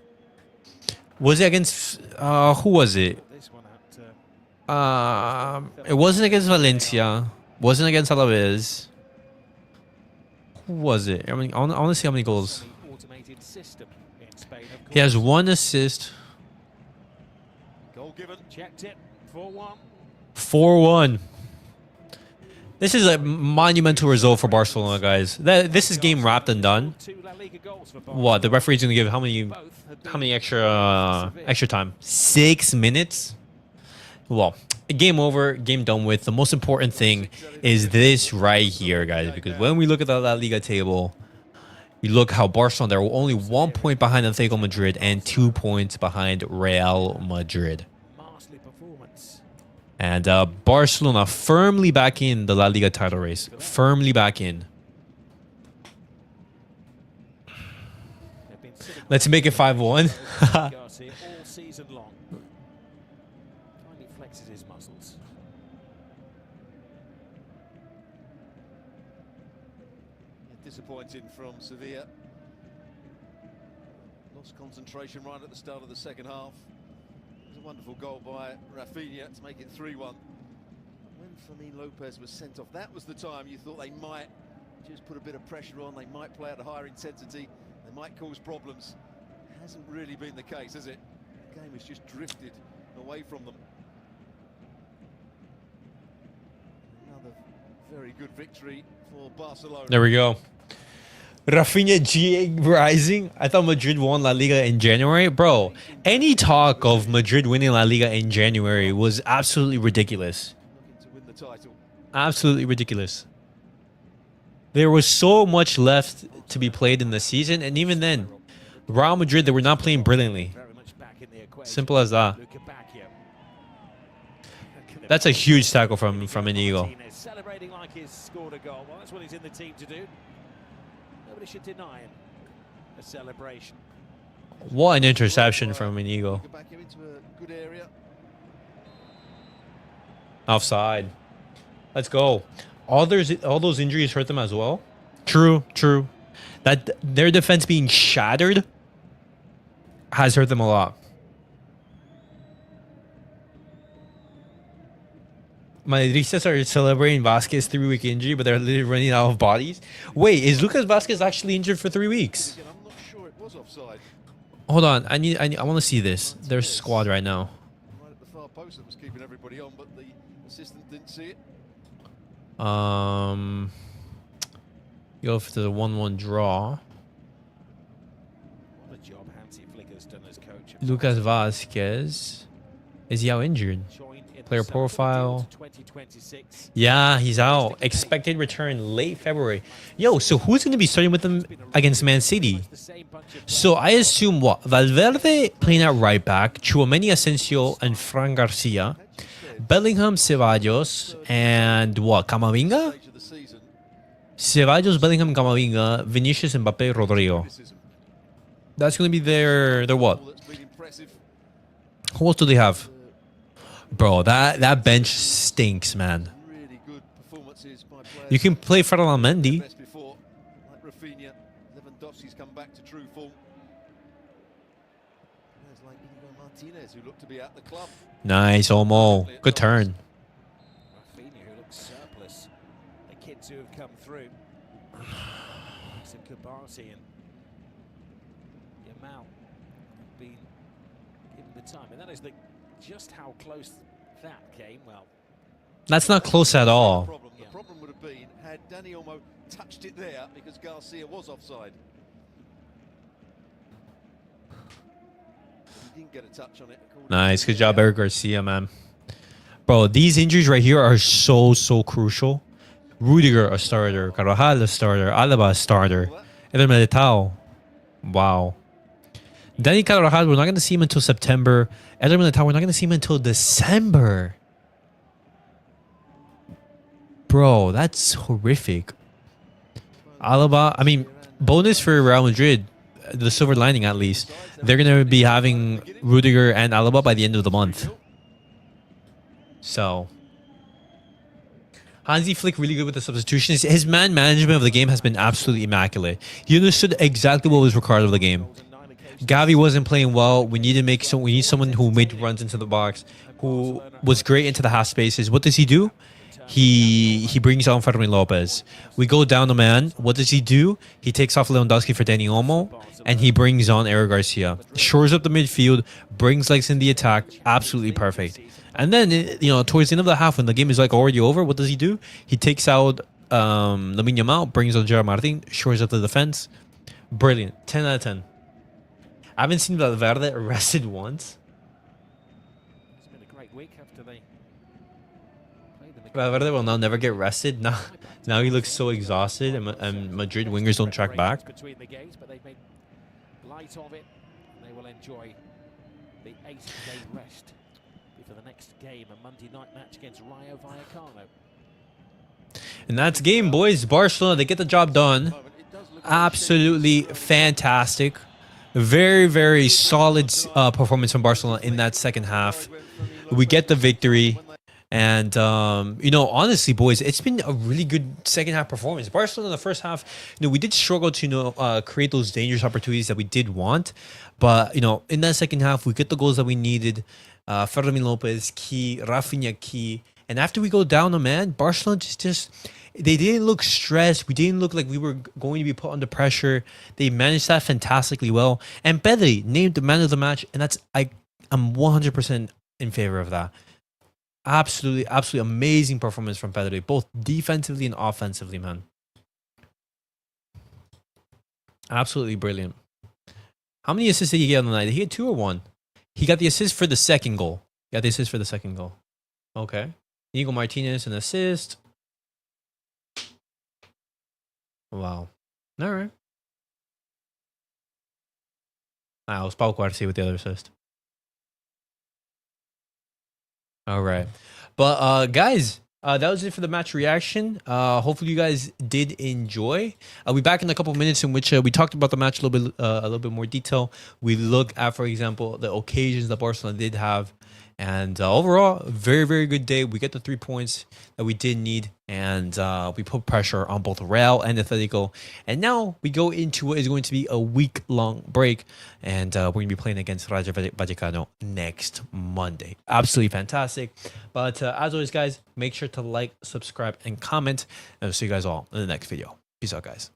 Was it against who was it? This one out, It wasn't against Valencia. Wasn't against Alaves. Who was it? I mean, I want to see how many goals. the automated system in Spain, of He has course. 1 assist. Goal given. Checked it, 4-1. 4-1. This is a monumental result for Barcelona, guys. This is game wrapped and done. 2 La Liga goals for What? The referee's gonna give how many Both have been extra time? 6 minutes. Well, game over, game done with. The most important thing is this right here, guys, because when we look at the La Liga table, you look how Barcelona, they're only 1 point behind Atletico Madrid and 2 points behind Real Madrid. masterly performance. And Barcelona firmly back in the La Liga title race. Firmly back in. They've been sitting Let's make it 5-1. Garcia all season long. Finally flexes his muscles. Disappointing from Sevilla. Lost concentration right at the start of the second half. It was a wonderful goal by Raphinha to make it 3-1. When Fermín Lopez was sent off, that was the time you thought they might just put a bit of pressure on, they might play at a higher intensity, they might cause problems. Hasn't really been the case, has it? The game has just drifted away from them. Another very good victory for Barcelona. There we go. Raphinha GA rising. I thought Madrid won La Liga in January. Bro, any talk of Madrid winning La Liga in January was absolutely ridiculous. Looking to win the title. Absolutely ridiculous. There was so much left to be played in the season, and even then, Real Madrid, they were not playing brilliantly. Very much back in the equation. Simple as that. Luka Bacchio. That's a huge tackle from Inigo. Martínez celebrating like he's scored a goal. Well, that's what he's in the team to do. Nobody should deny him a celebration. What an interception from Inigo. Go back into a good area. Offside. Let's go. All those injuries hurt them as well. True. That their defense being shattered has hurt them a lot. Madridistas are celebrating Vasquez 3-week injury, but they're literally running out of bodies. Wait, is Lucas Vasquez actually injured for 3 weeks? Again, I'm not sure it was offside. Hold on, I want to see this. Their squad right now. Right at the far post that was keeping everybody on, but the assistant didn't see it. Go for the 1-1 draw. What a job Hansi Flicker's done as coach. Lucas Vasquez. Is he out injured? Joined in the Player summer profile. deal to 2026. Yeah, he's out. Expected return late February. Yo, so who's going to be starting with them against Man City? The same bunch of So I assume what? Valverde playing at right back, Tchouaméni, Asensio, and Fran Garcia. Bellingham, Ceballos, and what? Camavinga? Stage of the season. Ceballos, Bellingham, Camavinga, Vinicius, Mbappe, Rodrigo. Criticism. That's going to be their what? All that's been impressive. Who else do they have? Bro, that bench stinks, man. Really good performances by players. You can play Ferran Mendy. Best before, like Raphinha. Lewandowski's come back to true form. Players like Inigo Martínez, who look to be at the club. Nice, Olmo. Good turn. Raphinha, who looks surplus. The kids who have come through. Some Cubarsí and Yamal have been given the time. And that is just how close that came. Well, That's not close at all. The problem would have been had Dani Olmo touched it there because Garcia was offside. He didn't get a touch on it. Nice. Good job, Eric Garcia, man. Bro, these injuries right here are so crucial. Rudiger, a starter. Carvajal, a starter. Alaba, a starter. Eder Militao. Wow. Dani Carvajal, we're not going to see him until September. Eder Militao, we're not going to see him until December. Bro, that's horrific. Alaba, I mean, bonus for Real Madrid, the silver lining at least. They're going to be having Rudiger and Alaba by the end of the month. So, Hansi Flick really good with the substitutions. His man management of the game has been absolutely immaculate. He understood exactly what was required of the game. Gavi wasn't playing well. We need someone who made runs into the box, who was great into the half spaces. What does he do? He brings on Fermín Lopez. We go down the man. What does he do? He takes off Lewandowski for Dani Olmo, and he brings on Eric Garcia. Shores up the midfield, brings legs in the attack. Absolutely perfect. And then, towards the end of the half, when the game is like already over, what does he do? He takes out Lamine Yamal, brings on Gerard Martin, shores up the defense. Brilliant. 10 out of 10. I haven't seen Valverde arrested once. It's been a great week after they played them. Valverde will now never get rested. Now he looks so exhausted, and Madrid wingers don't track back. Between the games, but they've made light of it. They will enjoy the 8-day rest before the next game, a Monday night match against Rayo Vallecano. And that's game, boys. Barcelona, they get the job done. Absolutely fantastic. Very, very solid performance from Barcelona in that second half. We get the victory. And, honestly, boys, it's been a really good second half performance. Barcelona in the first half, we did struggle to, create those dangerous opportunities that we did want. But, in that second half, we get the goals that we needed. Fermín Lopez, key. Raphinha, key. And after we go down a man, Barcelona they didn't look stressed. We didn't look like we were going to be put under pressure. They managed that fantastically well. And Pedri named the man of the match. And I'm 100% in favor of that. Absolutely amazing performance from Pedri, both defensively and offensively, man. Absolutely brilliant. How many assists did he get on the night? Did he get 2 or 1? He got the assist for the second goal. Okay. Inigo Martínez, an assist. Wow. All right. It was Pablo Cubarsí with the other assist. All right. But, guys, that was it for the match reaction. Hopefully you guys did enjoy. I'll be back in a couple of minutes in which we talked about the match a little bit more detail. We look at, for example, the occasions that Barcelona did have. And overall, very, very good day. We get the 3 points that we did need. And we put pressure on both Real and Atletico. And now we go into what is going to be a week-long break. And we're going to be playing against Rayo Vallecano next Monday. Absolutely fantastic. But as always, guys, make sure to like, subscribe, and comment. And I'll see you guys all in the next video. Peace out, guys.